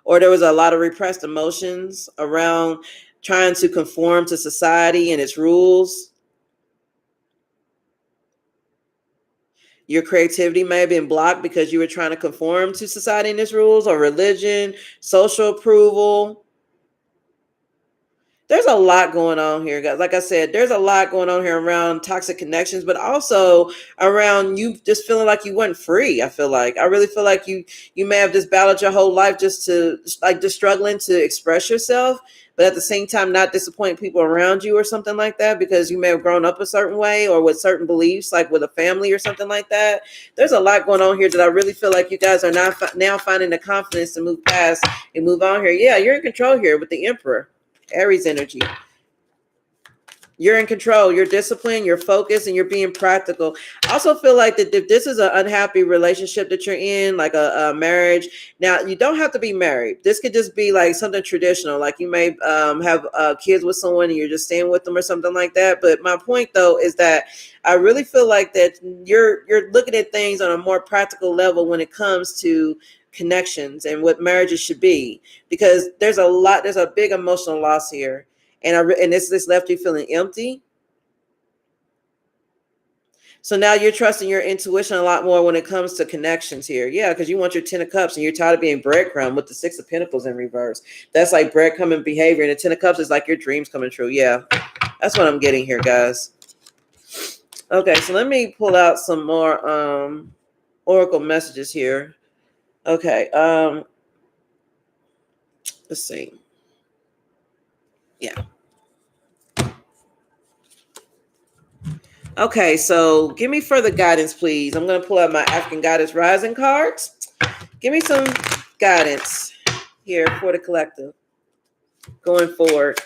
or there was a lot of repressed emotions around trying to conform to society and its rules. Your creativity may have been blocked because you were trying to conform to society and its rules, or religion, social approval. There's a lot going on here, guys. Like I said, there's a lot going on here around toxic connections, but also around you just feeling like you weren't free. I really feel like you may have just battled your whole life just struggling to express yourself, but at the same time not disappoint people around you or something like that, because you may have grown up a certain way or with certain beliefs, like with a family or something like that. There's a lot going on here that I really feel like you guys are now finding the confidence to move past and move on here. Yeah, you're in control here with the Emperor. Aries energy. You're in control, you're disciplined, you're focused, and you're being practical. I also feel like that if this is an unhappy relationship that you're in, like a marriage, now you don't have to be married. This could just be like something traditional, like you may have kids with someone and you're just staying with them or something like that. But my point, though, is that I really feel like that you're looking at things on a more practical level when it comes to connections and what marriages should be, because there's a big emotional loss here, and this left you feeling empty. So now you're trusting your intuition a lot more when it comes to connections here. Yeah, because you want your 10 of Cups and you're tired of being breadcrumb with the 6 of Pentacles in reverse. That's like breadcrumbing behavior, and the 10 of Cups is like your dreams coming true. Yeah. That's what I'm getting here, guys. Okay, so let me pull out some more oracle messages here. Okay, let's see. Yeah. Okay, so give me further guidance, please. I'm going to pull out my African Goddess Rising cards. Give me some guidance here for the collective going forward.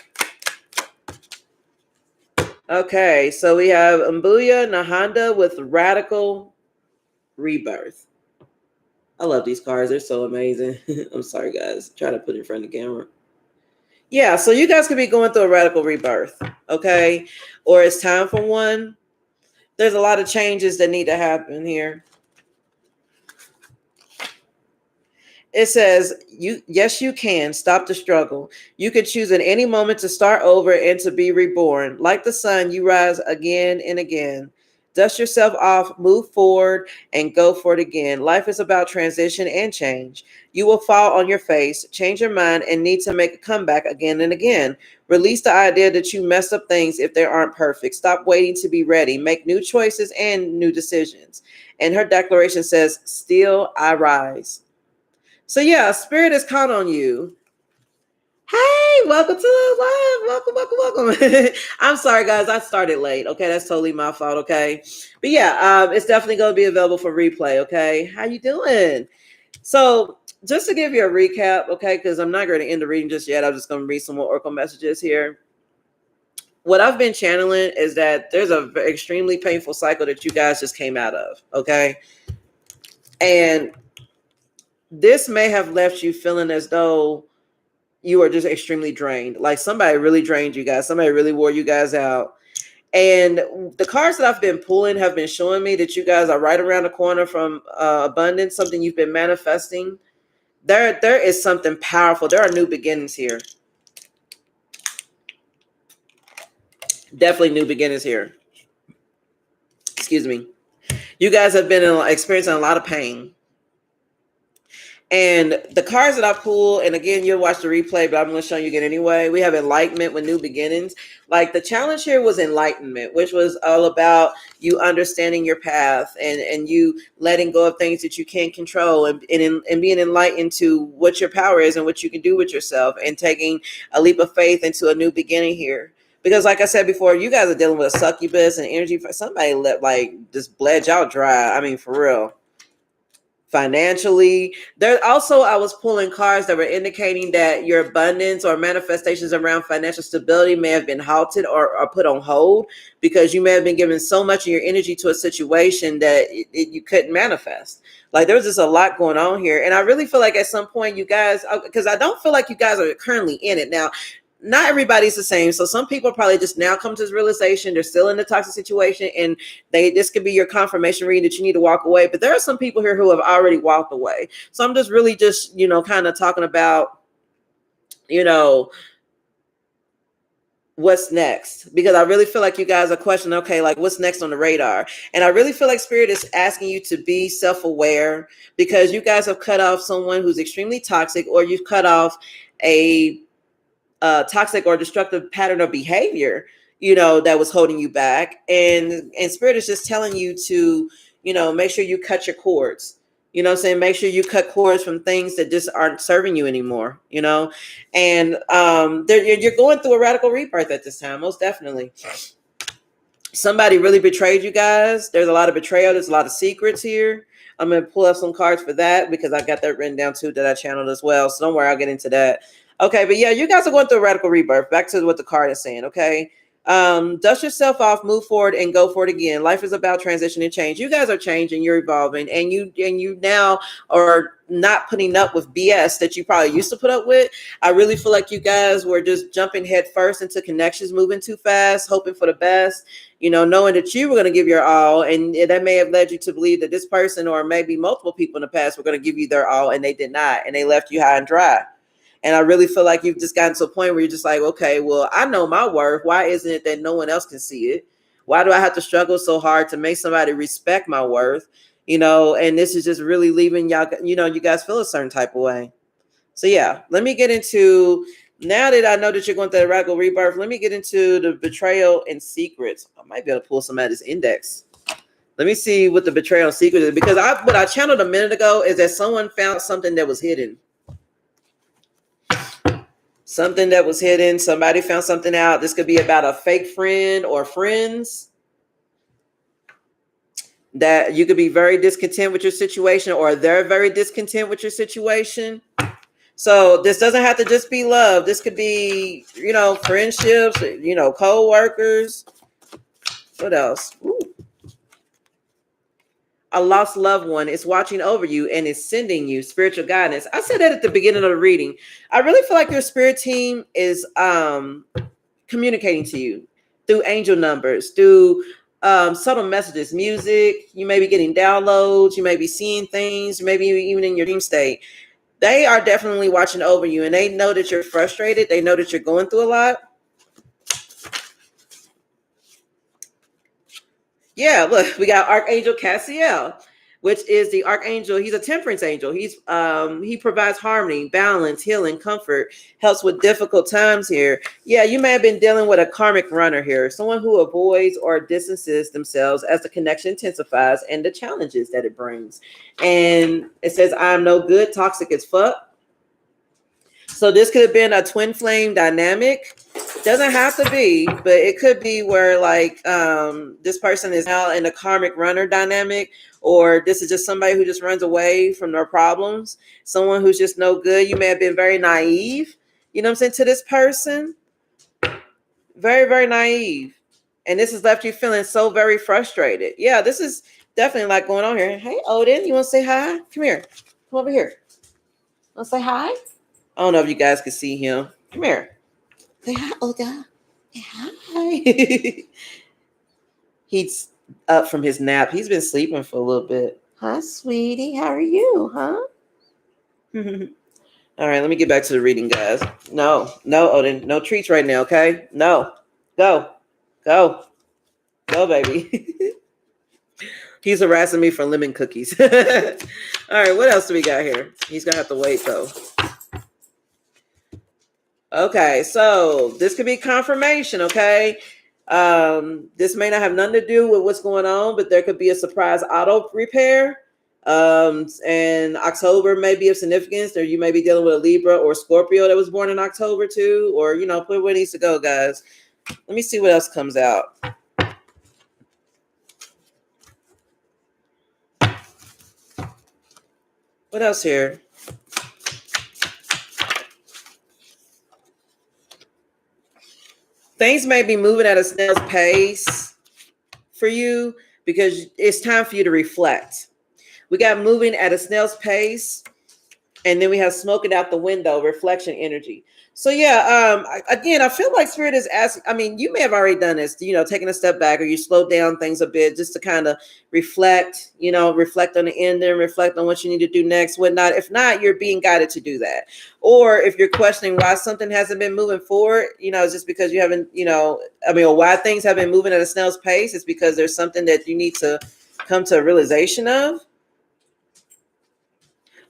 Okay, so we have Mbuya Nahanda with Radical Rebirth. I love these cards. They're so amazing. I'm sorry, guys. Try to put it in front of the camera. Yeah, so you guys could be going through a radical rebirth, okay? Or it's time for one. There's a lot of changes that need to happen here. It says, yes, you can stop the struggle. You can choose at any moment to start over and to be reborn. Like the sun, you rise again and again. Dust yourself off, move forward, and go for it again. Life is about transition and change. You will fall on your face, change your mind, and need to make a comeback again and again. Release the idea that you messed up things if they aren't perfect. Stop waiting to be ready. Make new choices and new decisions. And her declaration says, still I rise. So yeah, spirit is caught on you. Hey, welcome to the live. Welcome. I'm sorry, guys. I started late. Okay, that's totally my fault. Okay, but yeah, it's definitely going to be available for replay. Okay, how you doing? So just to give you a recap, okay, because I'm not going to end the reading just yet. I'm just going to read some more oracle messages here. What I've been channeling is that there's a extremely painful cycle that you guys just came out of. Okay, and this may have left you feeling as though you are just extremely drained. Like somebody really drained you guys. Somebody really wore you guys out. And the cards that I've been pulling have been showing me that you guys are right around the corner from abundance, something you've been manifesting. There is something powerful. There are new beginnings here. Definitely new beginnings here. Excuse me. You guys have been experiencing a lot of pain. And the cards that I pull, and again, you'll watch the replay, but I'm going to show you again anyway. We have enlightenment with new beginnings. Like the challenge here was enlightenment, which was all about you understanding your path and you letting go of things that you can't control and being enlightened to what your power is and what you can do with yourself and taking a leap of faith into a new beginning here. Because like I said before, you guys are dealing with a succubus and energy. Somebody just bled y'all dry. I mean, for real. Financially, there also I was pulling cards that were indicating that your abundance or manifestations around financial stability may have been halted or put on hold because you may have been giving so much of your energy to a situation that you couldn't manifest. Like there's just a lot going on here, and I really feel like at some point you guys, because I don't feel like you guys are currently in it now. Not everybody's the same. So some people probably just now come to this realization they're still in a toxic situation and this could be your confirmation reading that you need to walk away. But there are some people here who have already walked away. So I'm just really just, kind of talking about, what's next, because I really feel like you guys are questioning, okay, like what's next on the radar? And I really feel like spirit is asking you to be self-aware because you guys have cut off someone who's extremely toxic, or you've cut off a toxic or destructive pattern of behavior, that was holding you back. And spirit is just telling you to, make sure you cut your cords. You know what I'm saying? Make sure you cut cords from things that just aren't serving you anymore, and you're going through a radical rebirth at this time, most definitely. Somebody really betrayed you guys. There's a lot of betrayal. There's a lot of secrets here. I'm going to pull up some cards for that because I got that written down too that I channeled as well. So don't worry, I'll get into that. Okay, but yeah, you guys are going through a radical rebirth. Back to what the card is saying, okay? Dust yourself off, move forward, and go for it again. Life is about transition and change. You guys are changing, you're evolving, and you now are not putting up with BS that you probably used to put up with. I really feel like you guys were just jumping head first into connections, moving too fast, hoping for the best, knowing that you were going to give your all, and that may have led you to believe that this person or maybe multiple people in the past were going to give you their all, and they did not, and they left you high and dry. And I really feel like you've just gotten to a point where you're just like, okay, well, I know my worth. Why isn't it that no one else can see it? Why do I have to struggle so hard to make somebody respect my worth? And this is just really leaving y'all, you guys feel a certain type of way. So yeah, let me get into Now that I know that you're going through the radical rebirth, let me get into the betrayal and secrets. I might be able to pull some out of this index. Let me see what the betrayal and secret is, because what I channeled a minute ago is that someone found something that was hidden. Something that was hidden. Somebody found something out. This could be about a fake friend or friends. That you could be very discontent with your situation, or they're very discontent with your situation. So this doesn't have to just be love. This could be, friendships, co-workers. What else? Ooh. A lost loved one is watching over you and is sending you spiritual guidance. I said that at the beginning of the reading. I really feel like your spirit team is communicating to you through angel numbers, through subtle messages, music. You may be getting downloads. You may be seeing things, maybe even in your dream state. They are definitely watching over you, and they know that you're frustrated. They know that you're going through a lot. Yeah, look, we got Archangel Cassiel, which is the archangel. He's a temperance angel. He provides harmony, balance, healing, comfort, helps with difficult times here. Yeah, you may have been dealing with a karmic runner here, someone who avoids or distances themselves as the connection intensifies and the challenges that it brings. And it says, I'm no good, toxic as fuck. So this could have been a twin flame dynamic. Doesn't have to be, but it could be where this person is now in a karmic runner dynamic, or this is just somebody who just runs away from their problems. Someone who's just no good. You may have been very naive, to this person. Very, very naive. And this has left you feeling so very frustrated. Yeah, this is definitely like going on here. Hey, Odin, you want to say hi? Come here. Come over here. Want to say hi? I don't know if you guys can see him. Come here. Say hi, Olga. Say hi. He's up from his nap. He's been sleeping for a little bit. Hi, sweetie. How are you, huh? All right, let me get back to the reading, guys. No, Odin. No treats right now, okay? No. Go, baby. He's harassing me for lemon cookies. All right, what else do we got here? He's going to have to wait, though. Okay, so this could be confirmation, okay? This may not have nothing to do with what's going on, but there could be a surprise auto repair. And October may be of significance, or you may be dealing with a Libra or Scorpio that was born in October too, or, put where it needs to go, guys. Let me see what else comes out. What else here? Things may be moving at a snail's pace for you because it's time for you to reflect. We got moving at a snail's pace, and then we have smoking out the window, reflection energy. So yeah, again, I feel like Spirit is asking. I mean, you may have already done this, taking a step back, or you slow down things a bit just to kind of reflect, reflect on the end and reflect on what you need to do next, whatnot. If not, you're being guided to do that. Or if you're questioning why something hasn't been moving forward, just because you haven't, or why things have been moving at a snail's pace, it's because there's something that you need to come to a realization of.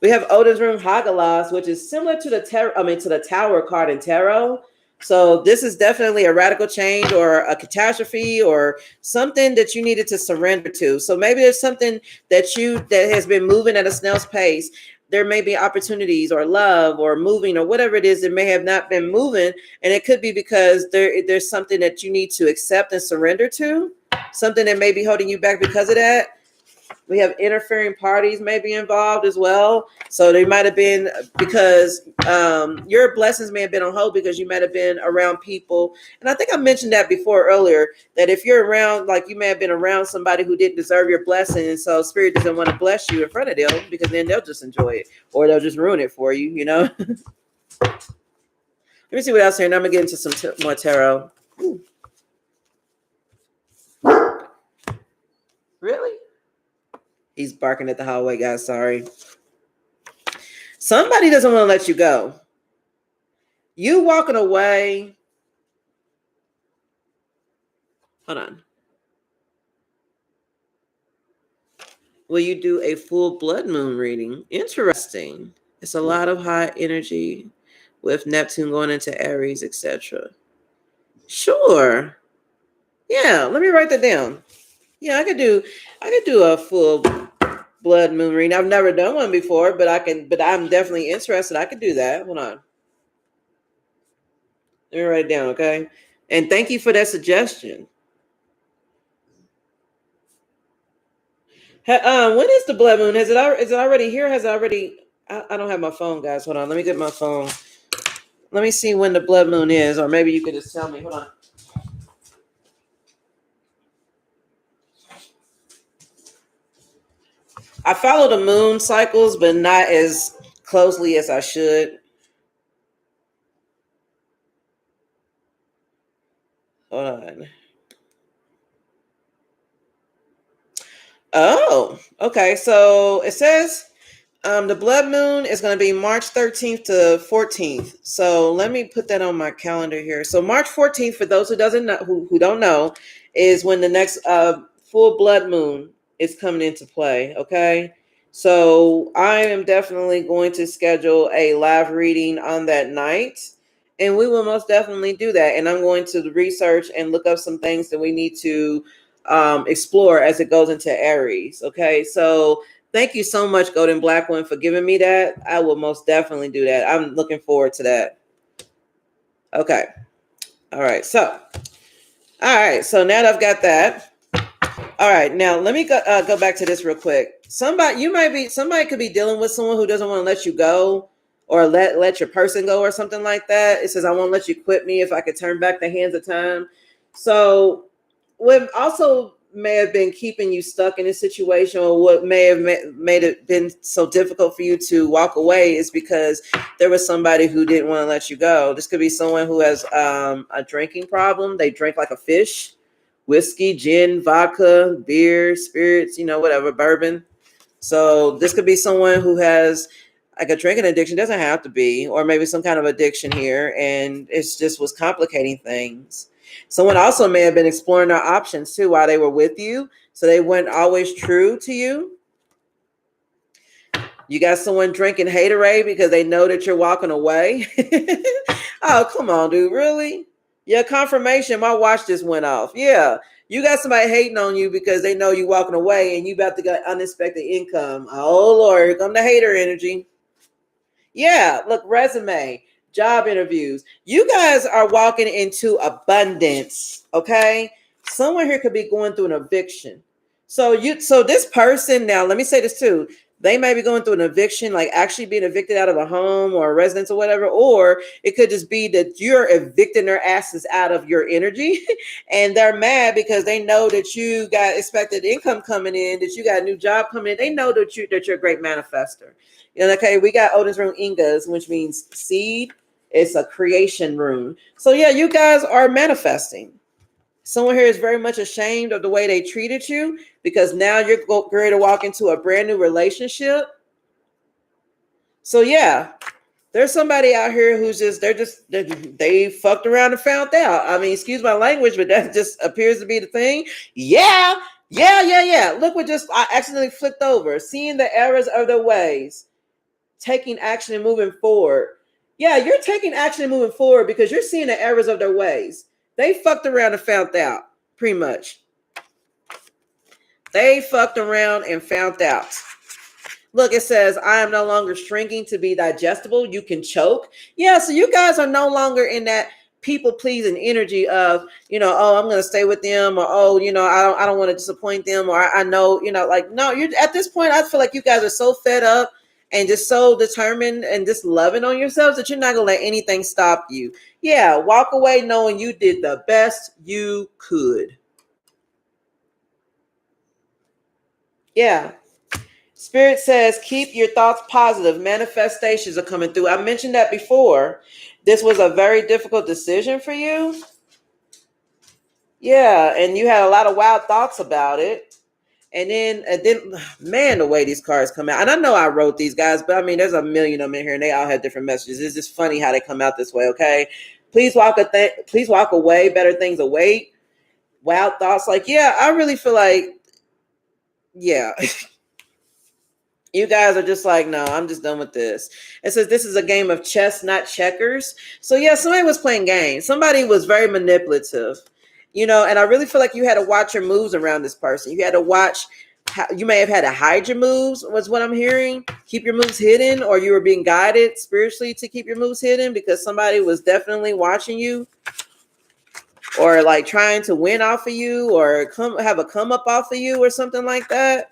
We have Odin's Room Hagalas, which is similar to the Tower card in Tarot. So this is definitely a radical change or a catastrophe or something that you needed to surrender to. So maybe there's something that has been moving at a snail's pace. There may be opportunities or love or moving or whatever it is that may have not been moving. And it could be because there's something that you need to accept and surrender to, something that may be holding you back because of that. We have interfering parties may be involved as well. So they might have been because your blessings may have been on hold because you might have been around people. And I think I mentioned that before earlier, that if you're around, you may have been around somebody who didn't deserve your blessing. And so Spirit doesn't want to bless you in front of them because then they'll just enjoy it or they'll just ruin it for you, Let me see what else here. And I'm going to get into some more tarot. Ooh. Really? He's barking at the hallway, guys. Sorry. Somebody doesn't want to let you go. You walking away. Hold on. Will you do a full blood moon reading? Interesting. It's a lot of high energy. with Neptune going into Aries, etc. Sure. Yeah, let me write that down. Yeah, I could do a full blood moon reading. I've never done one before, but I'm definitely interested. I could do that. Hold on. Let me write it down, okay? And thank you for that suggestion. When is the blood moon? Is it already here? Has it already? I don't have my phone, guys. Hold on. Let me get my phone. Let me see when the blood moon is, or maybe you could just tell me. Hold on. I follow the moon cycles, but not as closely as I should. Hold on. Oh, okay. So it says the blood moon is going to be March 13th to 14th. So let me put that on my calendar here. So March 14th, for those who don't know, is when the next full blood moon is coming into play. Okay. So I am definitely going to schedule a live reading on that night. And we will most definitely do that. And I'm going to research and look up some things that we need to explore as it goes into Aries. Okay. So thank you so much, Golden Black One, for giving me that. I will most definitely do that. I'm looking forward to that. Okay. All right. So now that I've got that. All right. Now let me go back to this real quick. Somebody could be dealing with someone who doesn't want to let you go or let your person go or something like that. It says, I won't let you quit me if I could turn back the hands of time. So what also may have been keeping you stuck in a situation, or what may have made it been so difficult for you to walk away, is because there was somebody who didn't want to let you go. This could be someone who has a drinking problem. They drink like a fish, whiskey, gin, vodka, beer, spirits, whatever, bourbon. So this could be someone who has like a drinking addiction. Doesn't have to be, or maybe some kind of addiction here, and it's just was complicating things. Someone also may have been exploring their options too while they were with you, so they weren't always true to you. You got someone drinking haterade because they know that you're walking away. Oh, come on, dude, really? Yeah, confirmation. My watch just went off. Yeah, you got somebody hating on you because they know you walking away and you about to get unexpected income. Oh Lord, here come the hater energy. Yeah, look, resume, job interviews. You guys are walking into abundance, okay? Someone here could be going through an eviction. So this person, now let me say this too. They may be going through an eviction, like actually being evicted out of a home or a residence or whatever, or it could just be that you're evicting their asses out of your energy and they're mad because they know that you got expected income coming in, that you got a new job coming in. They know that you're a great manifester. Okay, we got Odin's rune Ingas, which means seed. It's a creation rune. So yeah, you guys are manifesting. Someone here is very much ashamed of the way they treated you because now you're ready to walk into a brand new relationship. So yeah, there's somebody out here who's they fucked around and found out. I mean, excuse my language, but that just appears to be the thing. Yeah. Look what I accidentally flipped over. Seeing the errors of their ways. Taking action and moving forward. Yeah, you're taking action and moving forward because you're seeing the errors of their ways. They fucked around and found out, pretty much. They fucked around and found out. Look, it says, I am no longer shrinking to be digestible. You can choke. Yeah, so you guys are no longer in that people pleasing energy of, oh, I'm going to stay with them, or, oh, I don't want to disappoint them, or I know, no, you're at this point, I feel like you guys are so fed up and just so determined and just loving on yourselves that you're not going to let anything stop you. Yeah, walk away knowing you did the best you could. Yeah. Spirit says, keep your thoughts positive. Manifestations are coming through. I mentioned that before. This was a very difficult decision for you. Yeah, and you had a lot of wild thoughts about it. And then, man, the way these cards come out. And I know I wrote these guys, but I mean, there's a million of them in here, and they all have different messages. It's just funny how they come out this way, okay? Please walk away. Better things await. Wild thoughts. Like, yeah, I really feel like, yeah. You guys are just like, no, I'm just done with this. It says this is a game of chess, not checkers. So yeah, somebody was playing games. Somebody was very manipulative, and I really feel like you had to watch your moves around this person. You had to watch how you may have had to hide your moves, was what I'm hearing. Keep your moves hidden, or you were being guided spiritually to keep your moves hidden because somebody was definitely watching you, or like trying to win off of you, or have a come up off of you or something like that.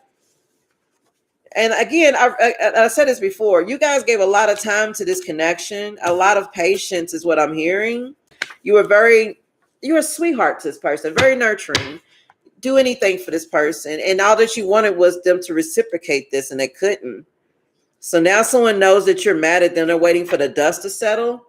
And again, I said this before, you guys gave a lot of time to this connection. A lot of patience is what I'm hearing. You were a sweetheart to this person, very nurturing. Do anything for this person. And all that you wanted was them to reciprocate this, and they couldn't. So now someone knows that you're mad at them. They're waiting for the dust to settle.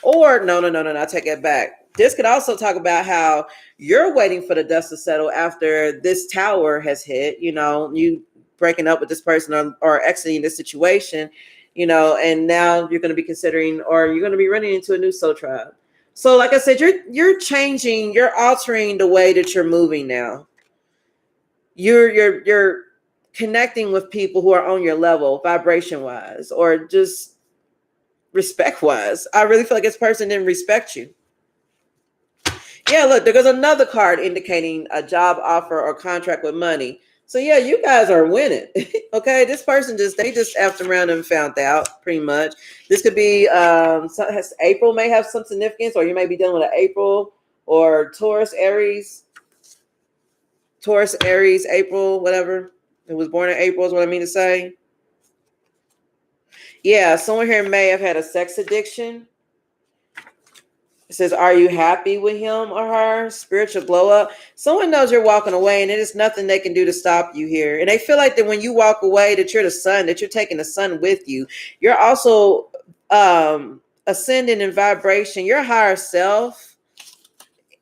Or no, I take it back. This could also talk about how you're waiting for the dust to settle after this tower has hit, you breaking up with this person or exiting this situation, and now you're going to be considering, or you're going to be running into a new soul tribe. So like I said, you're changing, you're altering the way that you're moving now. You're connecting with people who are on your level, vibration wise, or just respect wise. I really feel like this person didn't respect you. Yeah, look, there goes another card indicating a job offer or contract with money. So yeah, you guys are winning. Okay, this person they just effed around and found out, pretty much. This could be April may have some significance, or you may be dealing with an April or Taurus, Aries, April, whatever. It was born in April is what I mean to say. Yeah, someone here may have had a sex addiction. It says, are you happy with him or her? Spiritual glow up. Someone knows you're walking away, and there's nothing they can do to stop you here. And they feel like that when you walk away, that you're the sun, that you're taking the sun with you. You're also ascending in vibration. Your higher self,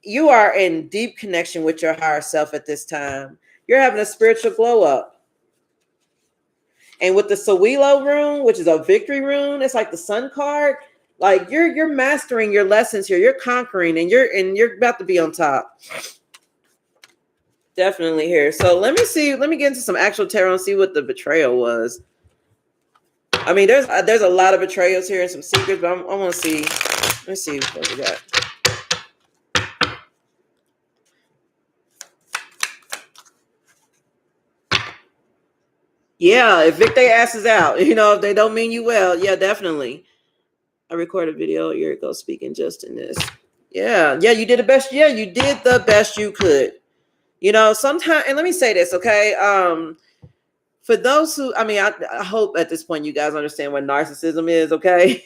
you are in deep connection with your higher self at this time. You're having a spiritual glow up. And with the Sawilo rune, which is a victory rune, it's like the sun card. Like you're mastering your lessons here. You're conquering, and you're about to be on top. Definitely here. So let me get into some actual tarot and see what the betrayal was. I mean, there's a lot of betrayals here and some secrets, but I want to see. Let's see what we got. Yeah, evict their asses out. If they don't mean you well. Yeah, definitely. I recorded a video a year ago speaking just in this. Yeah, you did the best. Yeah, you did the best you could. Sometimes, and let me say this, okay? For those who, I hope at this point you guys understand what narcissism is, okay?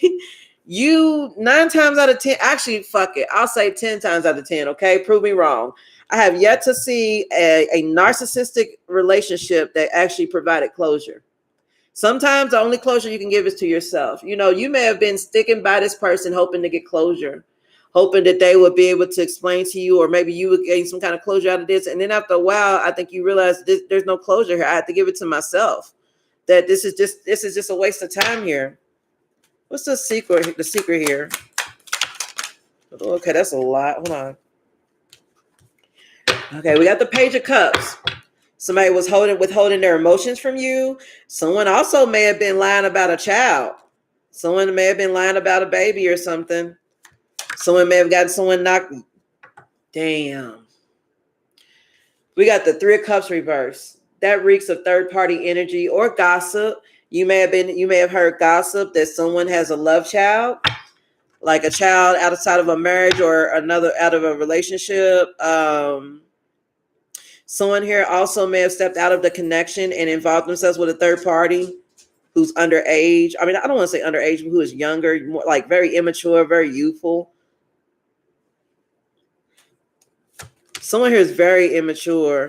You 9 times out of 10, actually, fuck it. I'll say 10 times out of 10, okay? Prove me wrong. I have yet to see a narcissistic relationship that actually provided closure. Sometimes the only closure you can give is to yourself. You may have been sticking by this person hoping to get closure, hoping that they would be able to explain to you, or maybe you would gain some kind of closure out of this. And then after a while, I think you realize there's no closure here. I have to give it to myself, that this is just a waste of time here. What's the secret? The secret here. Okay, that's a lot. Hold on. Okay, we got the Page of Cups. Somebody was withholding their emotions from you. Someone also may have been lying about a child. Someone may have been lying about a baby or something. Someone may have gotten someone knocked. Damn. We got the 3 of Cups reverse. That reeks of third-party energy or gossip. You may have heard gossip that someone has a love child, like a child outside of a marriage or another out of a relationship. Someone here also may have stepped out of the connection and involved themselves with a third party who's underage. I don't want to say underage, but who is younger, more like very immature, very youthful. Someone here is very immature.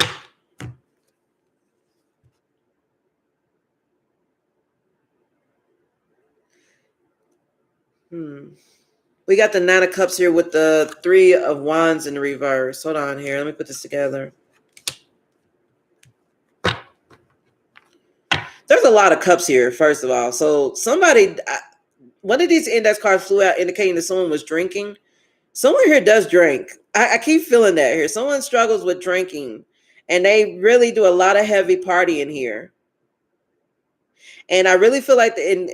We got the 9 of Cups here with the 3 of Wands in the reverse. Hold on here. Let me put this together. There's a lot of cups here, first of all. So one of these index cards flew out indicating that someone was drinking. Someone here does drink. I keep feeling that here. Someone struggles with drinking, and they really do a lot of heavy partying here. And I really feel like in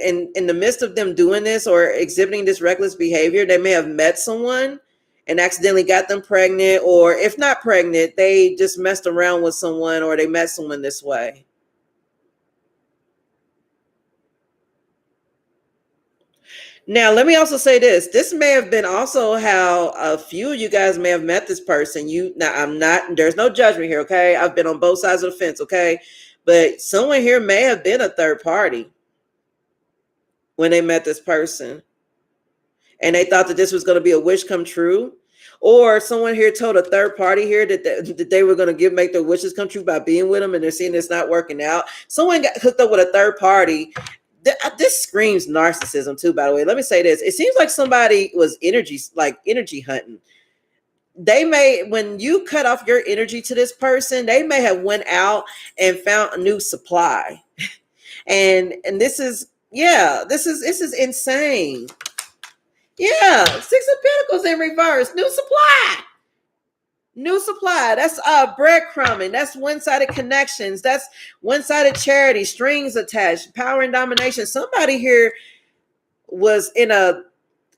the midst of them doing this or exhibiting this reckless behavior, they may have met someone and accidentally got them pregnant, or if not pregnant, they just messed around with someone or they met someone this way. Now, let me also say this. This may have been also how a few of you guys may have met this person. There's no judgment here, okay? I've been on both sides of the fence, okay? But someone here may have been a third party when they met this person. And they thought that this was going to be a wish come true. Or someone here told a third party here that they were going to make their wishes come true by being with them, and they're seeing it's not working out. Someone got hooked up with a third party. This screams narcissism too, by the way. Let me say this. It seems like somebody was energy hunting. They may, when you cut off your energy to this person, they may have went out and found a new supply. And this is insane. Yeah, Six of Pentacles in reverse. New supply. New supply. That's breadcrumbing. That's one-sided connections. That's one-sided charity. Strings attached. Power and domination. Somebody here was in a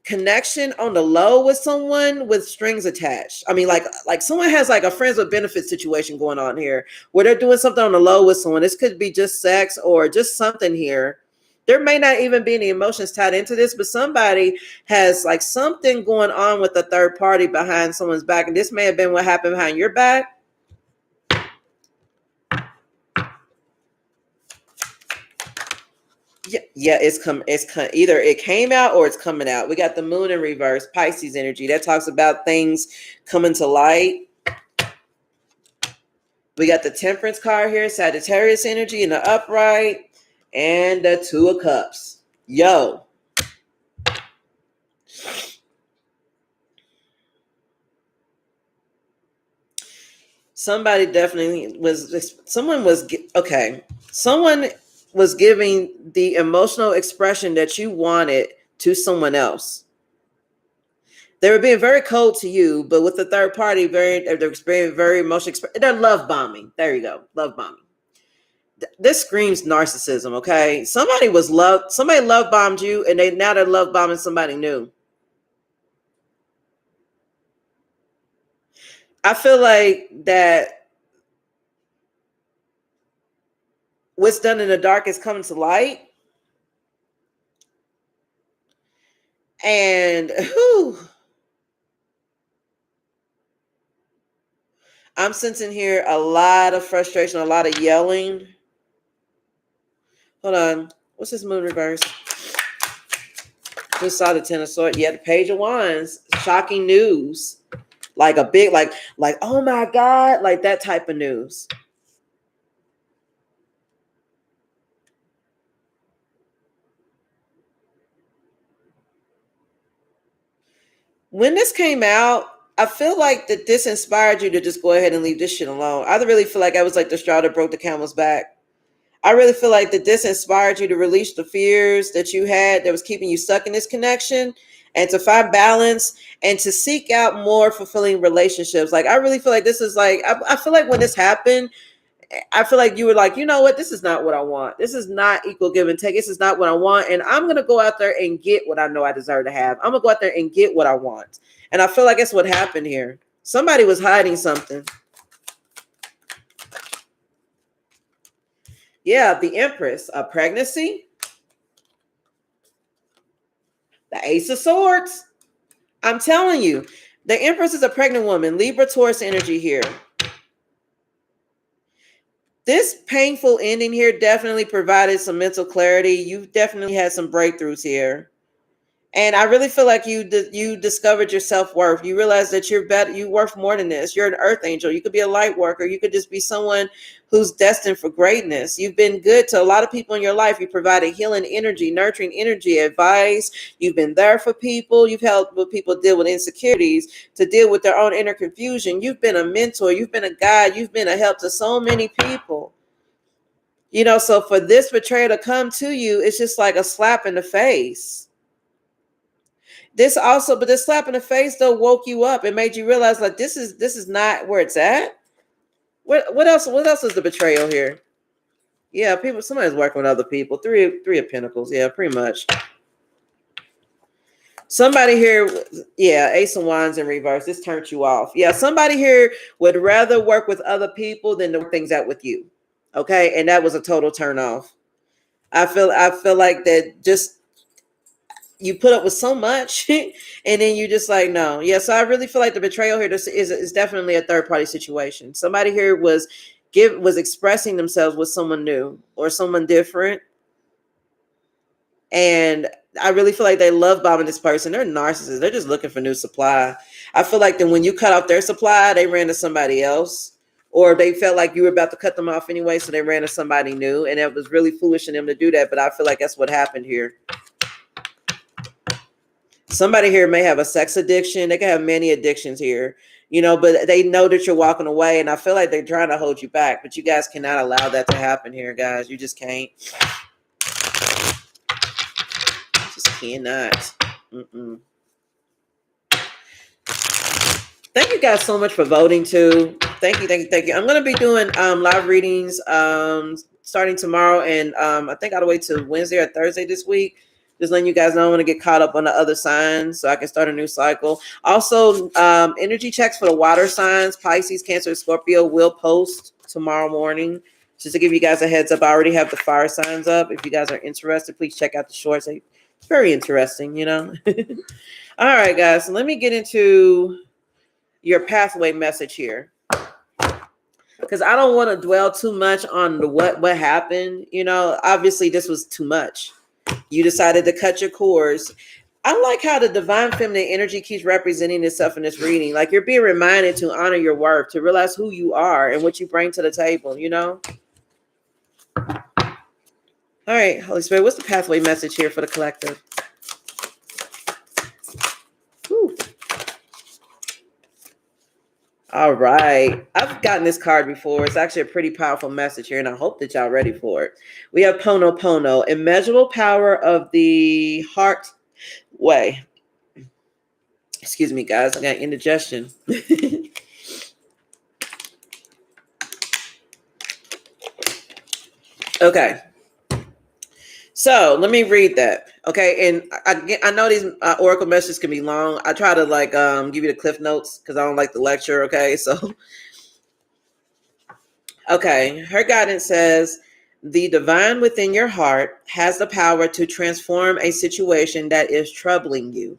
connection on the low with someone with strings attached. I mean, like someone has like a friends with benefits situation going on here where they're doing something on the low with someone. This could be just sex or just something here. There may not even be any emotions tied into this, but somebody has like something going on with a third party behind someone's back. And this may have been what happened behind your back. Yeah, either it came out or it's coming out. We got the moon in reverse, Pisces energy. That talks about things coming to light. We got the Temperance card here, Sagittarius energy in the upright, and the Two of Cups. Yo. Someone was giving the emotional expression that you wanted to someone else. They were being very cold to you, but with the third party, they're being very emotional. They're love bombing. There you go, love bombing. This screams narcissism. Okay, somebody love bombed you, and they're love bombing somebody new. I feel like that what's done in the dark is coming to light. And I'm sensing here a lot of frustration, a lot of yelling. Hold on. What's this moon reverse? Just saw the Ten of Swords. Yeah, the Page of Wands. Shocking news. Like a big, like, oh my God, like that type of news. When this came out, I feel like that this inspired you to just go ahead and leave this shit alone. I really feel like I was like the straw that broke the camel's back. I really feel like that this inspired you to release the fears that you had that was keeping you stuck in this connection, and to find balance and to seek out more fulfilling relationships. Like, I really feel like this is like, I feel like when this happened, I feel like you were like, you know what? This is not what I want. This is not equal give and take. This is not what I want. And I'm going to go out there and get what I know I deserve to have. I'm going to go out there and get what I want. And I feel like that's what happened here. Somebody was hiding something. Yeah, the Empress, a pregnancy. The Ace of Swords. I'm telling you, the Empress is a pregnant woman. Libra, Taurus energy here. This painful ending here definitely provided some mental clarity. You've definitely had some breakthroughs here. And I really feel like you discovered your self-worth. You realize that you're better. You're worth more than this. You're an earth angel. You could be a light worker. You could just be someone who's destined for greatness. You've been good to a lot of people in your life. You provided healing energy, nurturing energy, advice. You've been there for people. You've helped people deal with insecurities, to deal with their own inner confusion. You've been a mentor. You've been a guide. You've been a help to so many people. You know, so for this betrayal to come to you, it's just like a slap in the face. This slap in the face though woke you up. It made you realize like this is not where it's at. What else is the betrayal here? Yeah, somebody's working with other people. Three of Pentacles. Yeah, pretty much. Somebody here, yeah, Ace of Wands in reverse. This turned you off. Yeah, somebody here would rather work with other people than to work things out with you. Okay, and that was a total turn off. I feel like that just you put up with so much and then you just like, no. Yeah, so I really feel like the betrayal here is definitely a third party situation. Somebody here was expressing themselves with someone new or someone different, and I really feel like they love bombing this person. They're narcissists. They're just looking for new supply. I feel like that when you cut off their supply, they ran to somebody else, or they felt like you were about to cut them off anyway, so they ran to somebody new, and it was really foolish in them to do that. But I feel like that's what happened here. Somebody here may have a sex addiction. They can have many addictions here, but they know that you're walking away, and I feel like they're trying to hold you back, but you guys cannot allow that to happen here, guys. You just can't. Just cannot. Thank you guys so much for voting too. Thank you. I'm going to be doing live readings starting tomorrow, and I think all the way to Wednesday or Thursday this week. Just letting you guys know I want to get caught up on the other signs so I can start a new cycle. Also, energy checks for the water signs, Pisces, Cancer, Scorpio will post tomorrow morning. Just to give you guys a heads up, I already have the fire signs up. If you guys are interested, please check out the shorts. It's very interesting, All right, guys. So let me get into your pathway message here, because I don't want to dwell too much on what happened. Obviously this was too much. You decided to cut your cords. I like how the divine feminine energy keeps representing itself in this reading. Like you're being reminded to honor your worth, to realize who you are and what you bring to the table, All right, Holy Spirit, what's the pathway message here for the collective? Whew. All right. I've gotten this card before. It's actually a pretty powerful message here, and I hope that y'all ready for it. We have Pono Pono, immeasurable power of the heart way. Excuse me, guys. I got indigestion. Okay. So let me read that. Okay. And I know these oracle messages can be long. I try to give you the cliff notes because I don't like the lecture. Okay. So, okay. Her guidance says the divine within your heart has the power to transform a situation that is troubling you.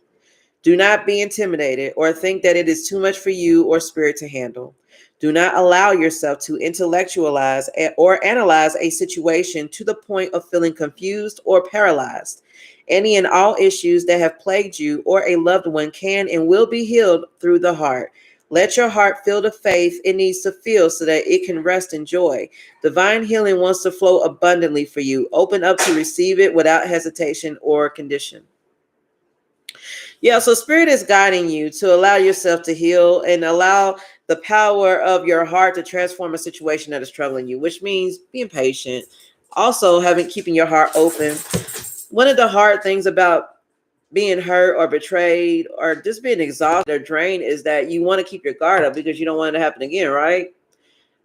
Do not be intimidated or think that it is too much for you or spirit to handle. Do not allow yourself to intellectualize or analyze a situation to the point of feeling confused or paralyzed. Any and all issues that have plagued you or a loved one can and will be healed through the heart. Let your heart feel the faith it needs to feel so that it can rest in joy. Divine healing wants to flow abundantly for you. Open up to receive it without hesitation or condition. Yeah, so Spirit is guiding you to allow yourself to heal and allow the power of your heart to transform a situation that is troubling you, which means being patient. Also, keeping your heart open. One of the hard things about being hurt or betrayed or just being exhausted or drained is that you want to keep your guard up because you don't want it to happen again, right?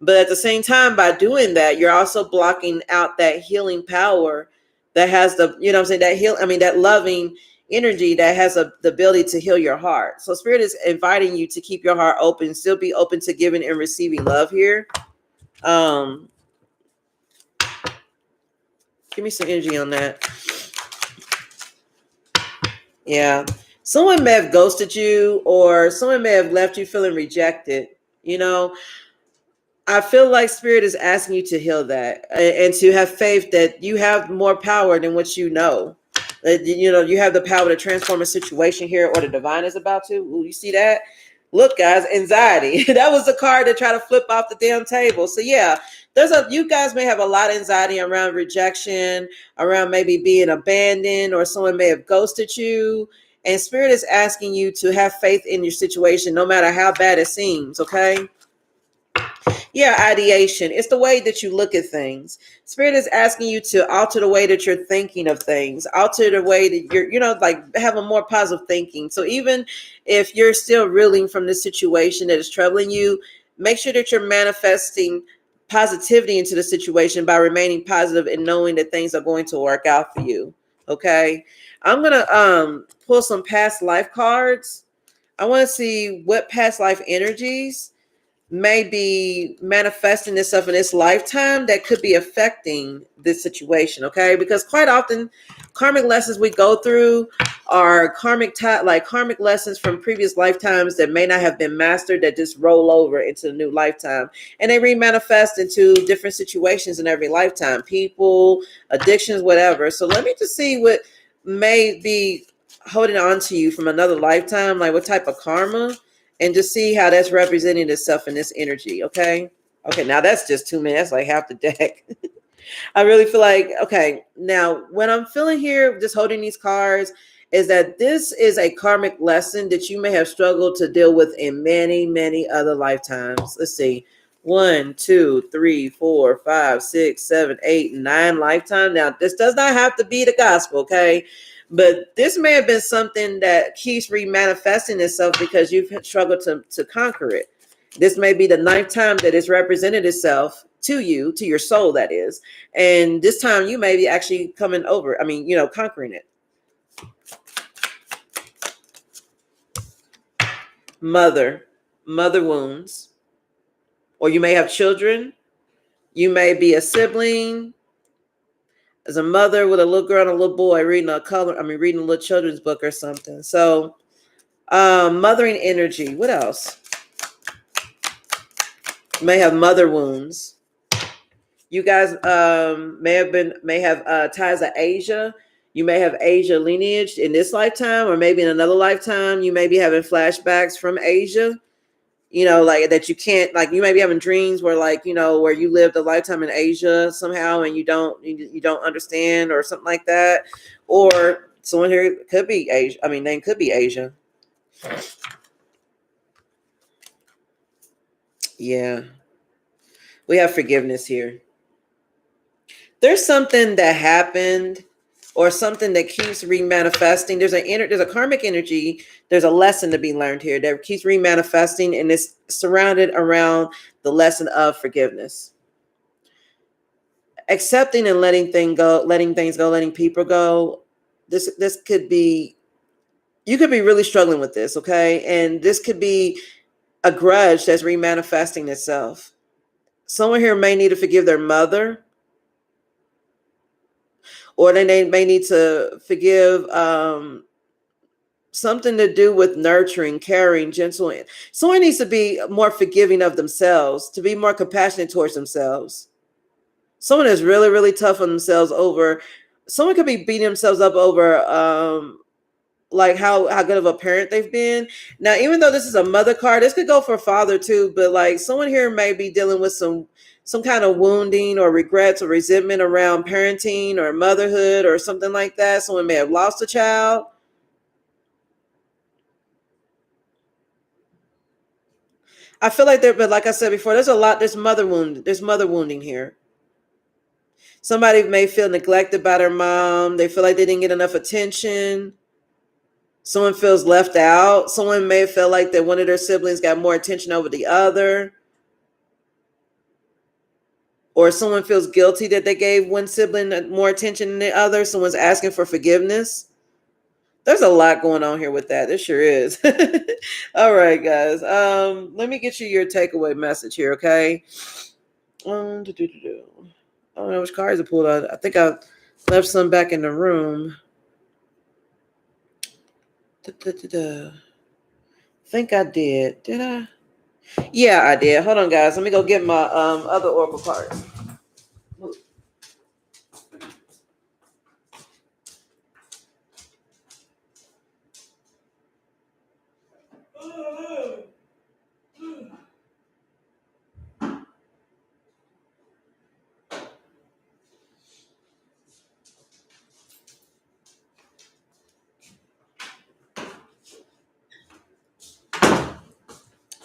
But at the same time, by doing that, you're also blocking out that healing power that has that loving energy that has the ability to heal your heart. So Spirit is inviting you to keep your heart open, still be open to giving and receiving love here. Give me some energy on that. Yeah. Someone may have ghosted you or someone may have left you feeling rejected. I feel like Spirit is asking you to heal that and to have faith that you have more power than what you know. You have the power to transform a situation here, or the divine is about to. Ooh, you see that? Look, guys, anxiety. That was the card to try to flip off the damn table. So yeah, you guys may have a lot of anxiety around rejection, around maybe being abandoned, or someone may have ghosted you. And Spirit is asking you to have faith in your situation, no matter how bad it seems. Okay. Yeah, ideation. It's the way that you look at things. Spirit is asking you to alter the way that you're thinking of things, alter the way that you're, have a more positive thinking. So even if you're still reeling from this situation that is troubling you, make sure that you're manifesting positivity into the situation by remaining positive and knowing that things are going to work out for you. Okay. I'm going to pull some past life cards. I want to see what past life energies may be manifesting itself in this lifetime that could be affecting this situation. Okay. Because quite often karmic lessons we go through are karmic lessons from previous lifetimes that may not have been mastered, that just roll over into the new lifetime, and they remanifest into different situations in every lifetime, people, addictions, whatever. So let me just see what may be holding on to you from another lifetime, like what type of karma, and just see how that's representing itself in this energy. Okay. Now that's just 2 minutes. That's like half the deck. I really feel like, okay, now what I'm feeling here, just holding these cards, is that this is a karmic lesson that you may have struggled to deal with in many, many other lifetimes. Let's see. 1, 2, 3, 4, 5, 6, 7, 8, 9 lifetimes. Now, this does not have to be the gospel, okay? But this may have been something that keeps remanifesting itself because you've struggled to conquer it. This may be the 9th time that it's represented itself to you, to your soul, that is. And this time you may be actually coming over, conquering it. Mother wounds. Or you may have children. You may be a sibling. As a mother with a little girl and a little boy reading a little children's book or something. So mothering energy. What else? You may have mother wounds. You guys may have ties to Asia. You may have Asia lineage in this lifetime, or maybe in another lifetime. You may be having flashbacks from Asia. Like that you can't, like you may be having dreams where where you lived a lifetime in Asia somehow and you don't understand or something like that. Or someone here could be Asia. Name could be Asia. Yeah. We have forgiveness here. There's something that happened or something that keeps remanifesting. There's a karmic energy. There's a lesson to be learned here that keeps remanifesting, and it's surrounded around the lesson of forgiveness. Accepting and letting things go, letting people go. This could be, you could be really struggling with this, okay? And this could be a grudge that's remanifesting itself. Someone here may need to forgive their mother, or they may need to forgive something to do with nurturing, caring, gentle. Someone needs to be more forgiving of themselves, to be more compassionate towards themselves. Someone is really, really tough on themselves over. Someone could be beating themselves up over like how good of a parent they've been. Now, even though this is a mother card, this could go for a father too, but like someone here may be dealing with some kind of wounding or regrets or resentment around parenting or motherhood or something like that. Someone may have lost a child. I feel like but like I said before, there's mother wounding here. Somebody may feel neglected by their mom. They feel like they didn't get enough attention. Someone feels left out. Someone may feel like that one of their siblings got more attention over the other. Or someone feels guilty that they gave one sibling more attention than the other. Someone's asking for forgiveness. There's a lot going on here with that. There sure is. All right, guys. Let me get you your takeaway message here, okay? I don't know which cards I pulled out. I think I left some back in the room. I think I did. Did I? Yeah, I did. Hold on, guys. Let me go get my other oracle cards.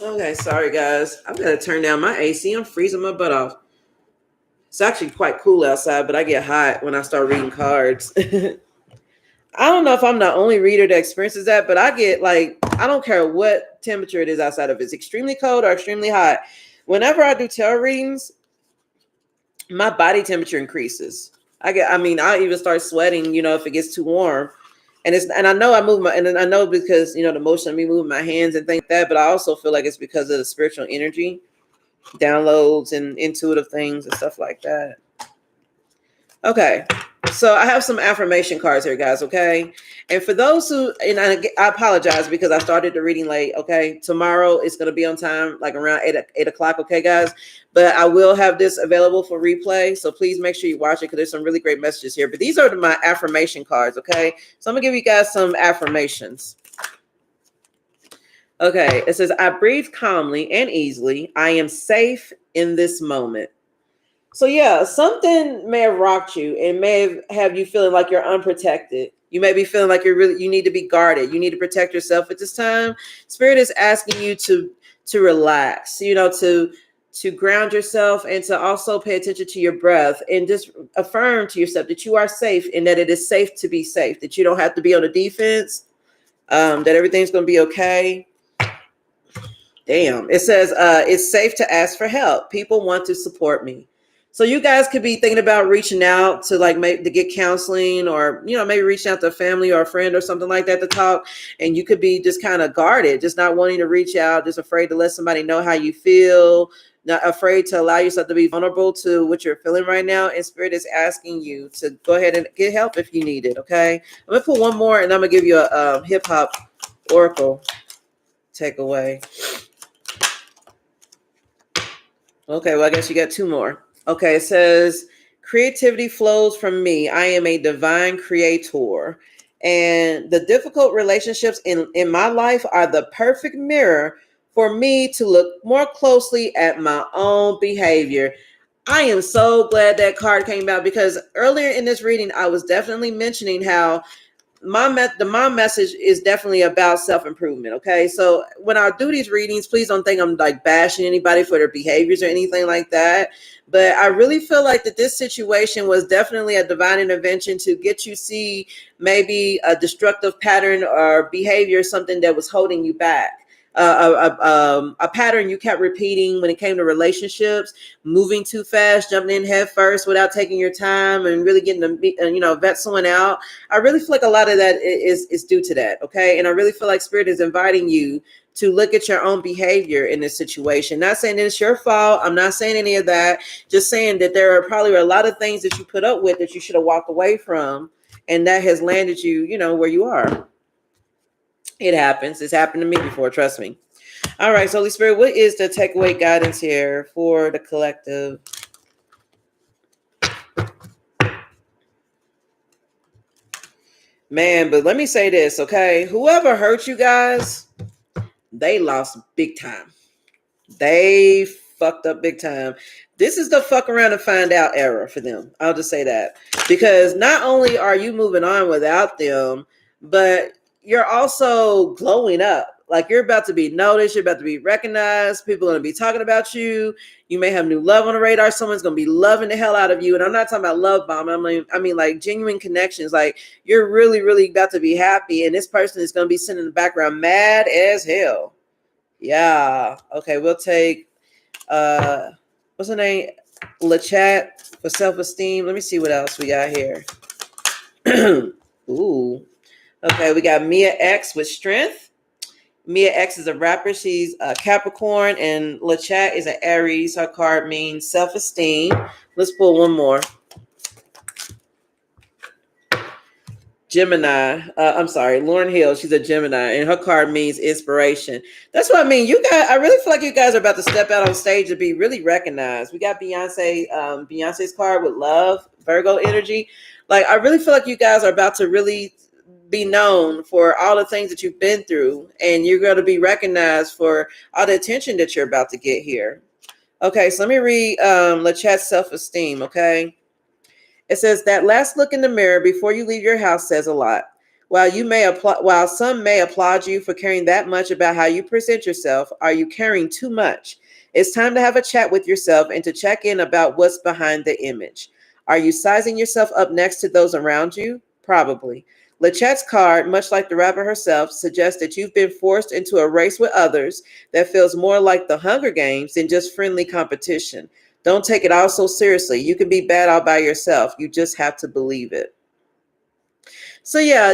Okay, sorry guys. I'm gonna turn down my AC. I'm freezing my butt off. It's actually quite cool outside, but I get hot when I start reading cards. I don't know if I'm the only reader that experiences that, but I get I don't care what temperature it is outside, if it's extremely cold or extremely hot. Whenever I do tarot readings, my body temperature increases. I even start sweating, if it gets too warm. And I know I move and I know because, the motion of me moving my hands and things like that, but I also feel like it's because of the spiritual energy, downloads and intuitive things and stuff like that. Okay. So I have some affirmation cards here, guys. Okay. And for those who, and I apologize because I started the reading late. Okay. Tomorrow it's going to be on time, like around 8 o'clock. Okay, guys. But I will have this available for replay. So please make sure you watch it because there's some really great messages here. But these are my affirmation cards. Okay. So I'm going to give you guys some affirmations. Okay. It says, I breathe calmly and easily. I am safe in this moment. So yeah, something may have rocked you and may have you feeling like you're unprotected. You may be feeling like you need to be guarded. You need to protect yourself at this time. Spirit is asking you to relax, to ground yourself and to also pay attention to your breath and just affirm to yourself that you are safe and that it is safe to be safe, that you don't have to be on the defense, that everything's going to be okay. Damn. It says, it's safe to ask for help. People want to support me. So you guys could be thinking about reaching out to to get counseling or, maybe reaching out to a family or a friend or something like that to talk. And you could be just kind of guarded, just not wanting to reach out, just afraid to let somebody know how you feel, not afraid to allow yourself to be vulnerable to what you're feeling right now. And Spirit is asking you to go ahead and get help if you need it. Okay. I'm going to put one more and I'm going to give you a hip hop oracle takeaway. Okay. Well, I guess you got two more. Okay, it says, creativity flows from me. I am a divine creator. And the difficult relationships in my life are the perfect mirror for me to look more closely at my own behavior. I am so glad that card came out because earlier in this reading, I was definitely mentioning how my message is definitely about self-improvement. Okay. So when I do these readings, please don't think I'm like bashing anybody for their behaviors or anything like that. But I really feel like that this situation was definitely a divine intervention to get you see maybe a destructive pattern or behavior, something that was holding you back. A pattern you kept repeating when it came to relationships, moving too fast, jumping in head first without taking your time and really getting to vet someone out. I really feel like a lot of that is due to that. Okay. And I really feel like Spirit is inviting you to look at your own behavior in this situation. Not saying it's your fault. I'm not saying any of that. Just saying that there are probably a lot of things that you put up with that you should have walked away from. And that has landed you, where you are. It happens. It's happened to me before. Trust me. All right. So Holy Spirit, what is the takeaway guidance here for the collective? Man, but let me say this, okay? Whoever hurt you guys, they lost big time. They fucked up big time. This is the fuck around and find out era for them. I'll just say that. Because not only are you moving on without them, but you're also glowing up. Like you're about to be noticed. You're about to be recognized. People are going to be talking about you. You may have new love on the radar. Someone's going to be loving the hell out of you. And I'm not talking about love bomb. I mean like genuine connections. Like you're really, really about to be happy. And this person is going to be sitting in the background mad as hell. Yeah. Okay. We'll take, what's her name? LaChat for self-esteem. Let me see what else we got here. Ooh. Okay. We got Mia X with strength. Mia X is a rapper. She's a Capricorn, and LaChat is an Aries. Her card means self-esteem. Let's pull one more. Gemini. I'm sorry, Lauryn Hill. She's a Gemini, and her card means inspiration. That's what I mean. You guys, I really feel like you guys are about to step out on stage to be really recognized. We got Beyonce, Beyonce's card with love, Virgo energy. Like I really feel like you guys are about to really be known for all the things that you've been through, and you're going to be recognized for all the attention that you're about to get here. Okay, so let me read LaChat's self-esteem. Okay. It says that last look in the mirror before you leave your house says a lot. While some may applaud you for caring that much about how you present yourself, are you caring too much? It's time to have a chat with yourself and to check in about what's behind the image. Are you sizing yourself up next to those around you? Probably. LaChat's card, much like the rapper herself, suggests that you've been forced into a race with others that feels more like the Hunger Games than just friendly competition. Don't take it all so seriously. You can be bad all by yourself. You just have to believe it. So yeah,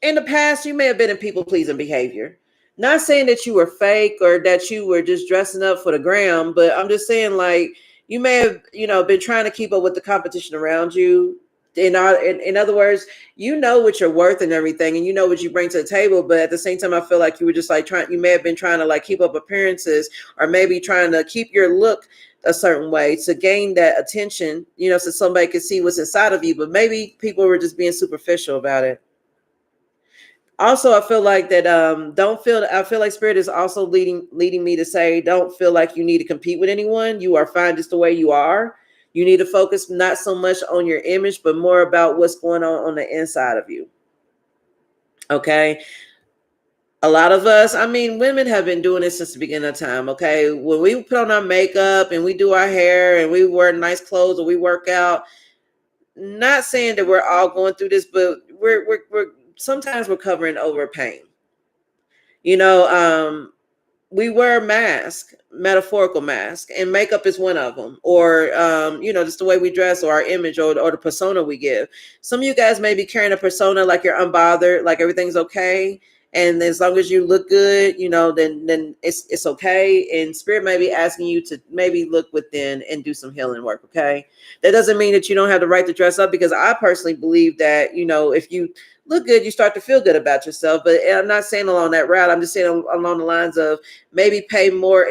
in the past, you may have been in people pleasing behavior. Not saying that you were fake or that you were just dressing up for the gram, but I'm just saying, like, you may have, been trying to keep up with the competition around you. In other words, you know what you're worth and everything, and you know what you bring to the table. But at the same time, I feel like you were just like you may have been trying to like keep up appearances, or maybe trying to keep your look a certain way to gain that attention, so somebody could see what's inside of you. But maybe people were just being superficial about it. Also, I feel like that I feel like spirit is also leading me to say, don't feel like you need to compete with anyone. You are fine just the way you are. You need to focus not so much on your image, but more about what's going on the inside of you. Okay. A lot of us, I mean, women have been doing this since the beginning of time. Okay. When we put on our makeup and we do our hair and we wear nice clothes or we work out, not saying that we're all going through this, but we're sometimes we're covering over pain. You know, we wear a mask, metaphorical mask, and makeup is one of them. Or, just the way we dress, or our image, or the persona we give. Some of you guys may be carrying a persona like you're unbothered, like everything's okay. And as long as you look good, then it's okay. And spirit may be asking you to maybe look within and do some healing work. Okay. That doesn't mean that you don't have the right to dress up, because I personally believe that, if you look good, you start to feel good about yourself. But I'm not saying along that route. I'm just saying along the lines of maybe pay more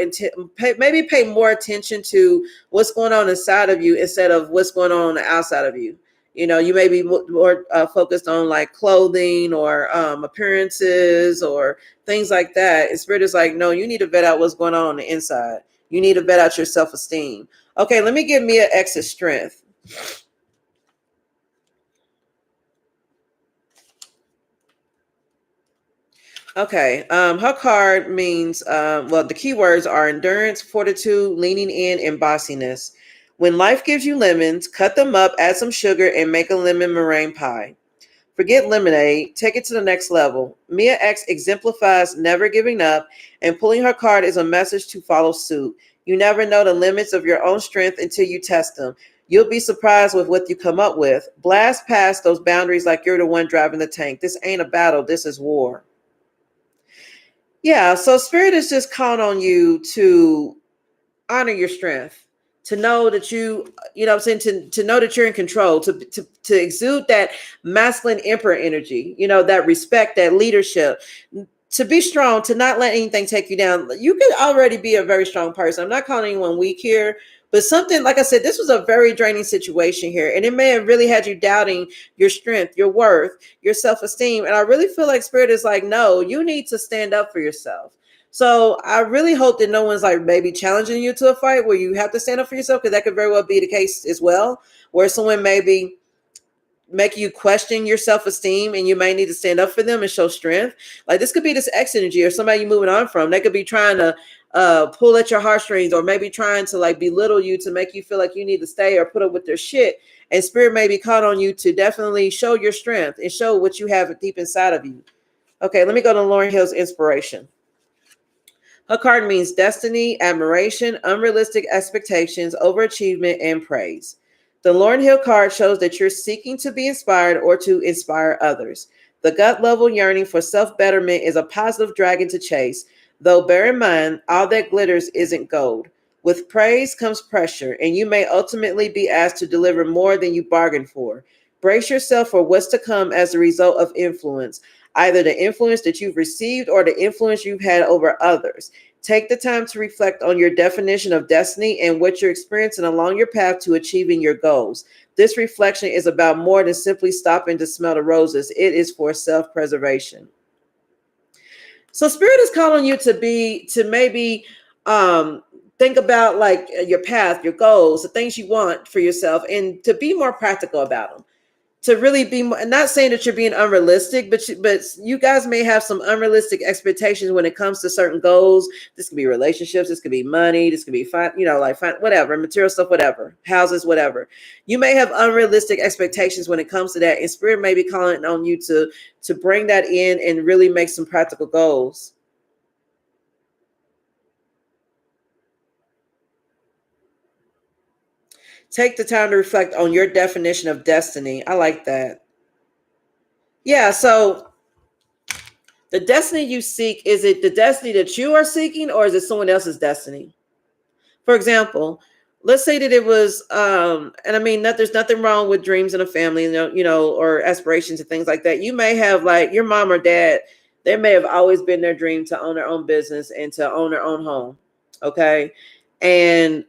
attention to what's going on inside of you instead of what's going on the outside of you. You may be more focused on like clothing or appearances or things like that. And spirit is like, no, you need to vet out what's going on the inside. You need to vet out your self-esteem. Okay, let me give Mia X's strength. Okay, her card means, the keywords are endurance, fortitude, leaning in, and bossiness. When life gives you lemons, cut them up, add some sugar, and make a lemon meringue pie. Forget lemonade, take it to the next level. Mia X exemplifies never giving up, and pulling her card is a message to follow suit. You never know the limits of your own strength until you test them. You'll be surprised with what you come up with. Blast past those boundaries like you're the one driving the tank. This ain't a battle, this is war. Yeah, so spirit is just calling on you to honor your strength, to know that what I'm saying, to know that you're in control, to exude that masculine emperor energy, that respect, that leadership, to be strong, to not let anything take you down. You could already be a very strong person. I'm not calling anyone weak here, but something, like I said, this was a very draining situation here, and it may have really had you doubting your strength, your worth, your self-esteem. And I really feel like spirit is like, no, you need to stand up for yourself. So I really hope that no one's like maybe challenging you to a fight where you have to stand up for yourself, because that could very well be the case as well, where someone maybe make you question your self-esteem and you may need to stand up for them and show strength. Like this could be this X energy or somebody you're moving on from. They could be trying to pull at your heartstrings, or maybe trying to like belittle you to make you feel like you need to stay or put up with their shit. And spirit may be caught on you to definitely show your strength and show what you have deep inside of you. Okay, let me go to Lauryn Hill's inspiration. Her card means destiny, admiration, unrealistic expectations, overachievement, and praise. The Lauryn Hill card shows that you're seeking to be inspired or to inspire others. The gut level yearning for self-betterment is a positive dragon to chase, though bear in mind, all that glitters isn't gold. With praise comes pressure, and you may ultimately be asked to deliver more than you bargained for. Brace yourself for what's to come as a result of influence, either the influence that you've received or the influence you've had over others. Take the time to reflect on your definition of destiny and what you're experiencing along your path to achieving your goals. This reflection is about more than simply stopping to smell the roses. It is for self-preservation. So spirit is calling you to maybe think about like your path, your goals, the things you want for yourself, and to be more practical about them. To really be more, not saying that you're being unrealistic, but you guys may have some unrealistic expectations when it comes to certain goals. This could be relationships, this could be money, this could be whatever, material stuff, whatever, houses, whatever. You may have unrealistic expectations when it comes to that, and spirit may be calling on you to bring that in and really make some practical goals. Take the time to reflect on your definition of destiny. I like that. Yeah, so the destiny you seek, is it the destiny that you are seeking, or is it someone else's destiny? For example, let's say that it was, and I mean, there's nothing wrong with dreams in a family, or aspirations and things like that. You may have, like, your mom or dad, they may have always been their dream to own their own business and to own their own home. Okay. And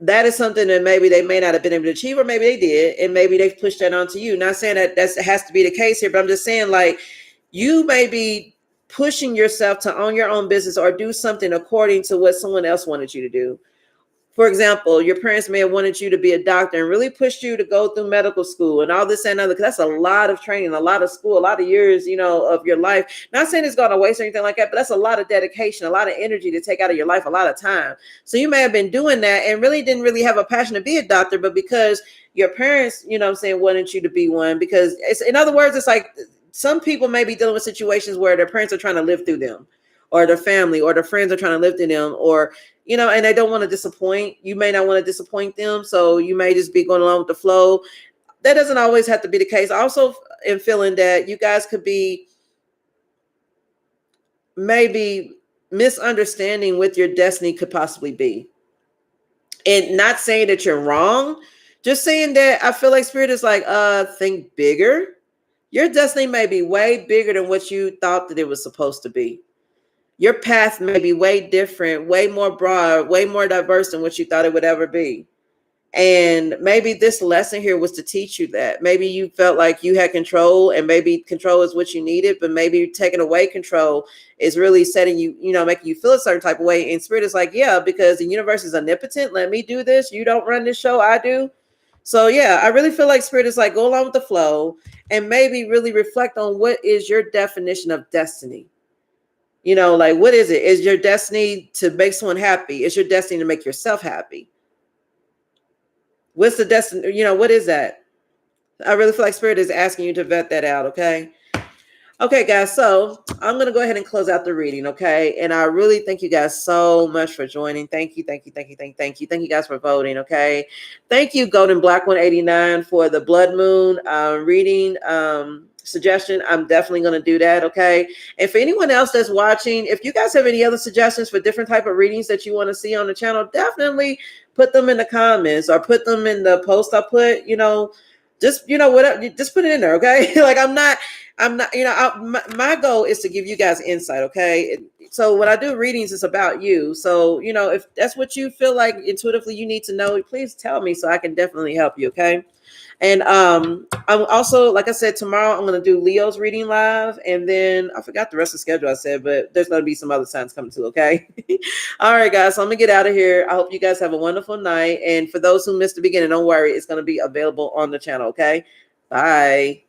that is something that maybe they may not have been able to achieve, or maybe they did, and maybe they've pushed that onto you. Not saying that has to be the case here, but I'm just saying, like, you may be pushing yourself to own your own business or do something according to what someone else wanted you to do. For example, your parents may have wanted you to be a doctor and really pushed you to go through medical school and all this and other, because that's a lot of training, a lot of school, a lot of years, of your life. Not saying it's going to waste or anything like that, but that's a lot of dedication, a lot of energy to take out of your life, a lot of time. So you may have been doing that and really didn't really have a passion to be a doctor, but because your parents, wanted you to be one, because it's, in other words, it's like some people may be dealing with situations where their parents are trying to live through them, or their family or their friends are trying to live through them, or and they don't want to disappoint. You may not want to disappoint them, so you may just be going along with the flow. That doesn't always have to be the case. I also am feeling that you guys could be maybe misunderstanding what your destiny could possibly be. And not saying that you're wrong, just saying that I feel like Spirit is like, think bigger. Your destiny may be way bigger than what you thought that it was supposed to be. Your path may be way different, way more broad, way more diverse than what you thought it would ever be. And maybe this lesson here was to teach you that. Maybe you felt like you had control, and maybe control is what you needed, but maybe taking away control is really setting you, making you feel a certain type of way. And Spirit is like, yeah, because the universe is omnipotent. Let me do this. You don't run this show, I do. So yeah, I really feel like Spirit is like, go along with the flow and maybe really reflect on what is your definition of destiny. Like, what is it? Is your destiny to make someone happy? Is your destiny to make yourself happy? What's the destiny? What is that? I really feel like Spirit is asking you to vet that out. Okay. Okay, guys. So I'm going to go ahead and close out the reading. Okay. And I really thank you guys so much for joining. Thank you. Thank you. Thank you. Thank you. Thank you guys for voting. Okay. Thank you, Golden Black 189, for the blood moon reading suggestion. I'm definitely going to do that. Okay. And for anyone else that's watching, if you guys have any other suggestions for different type of readings that you want to see on the channel, definitely put them in the comments or put them in the post I put, just, whatever, just put it in there. Okay. Like, I'm not, my goal is to give you guys insight. Okay. So when I do readings, it's about you. So, if that's what you feel like intuitively you need to know, please tell me so I can definitely help you. Okay. And I'm also, like I said, tomorrow I'm going to do Leo's reading live. And then I forgot the rest of the schedule I said, but there's going to be some other signs coming too. Okay. All right, guys. So I'm going to get out of here. I hope you guys have a wonderful night. And for those who missed the beginning, don't worry. It's going to be available on the channel. Okay. Bye.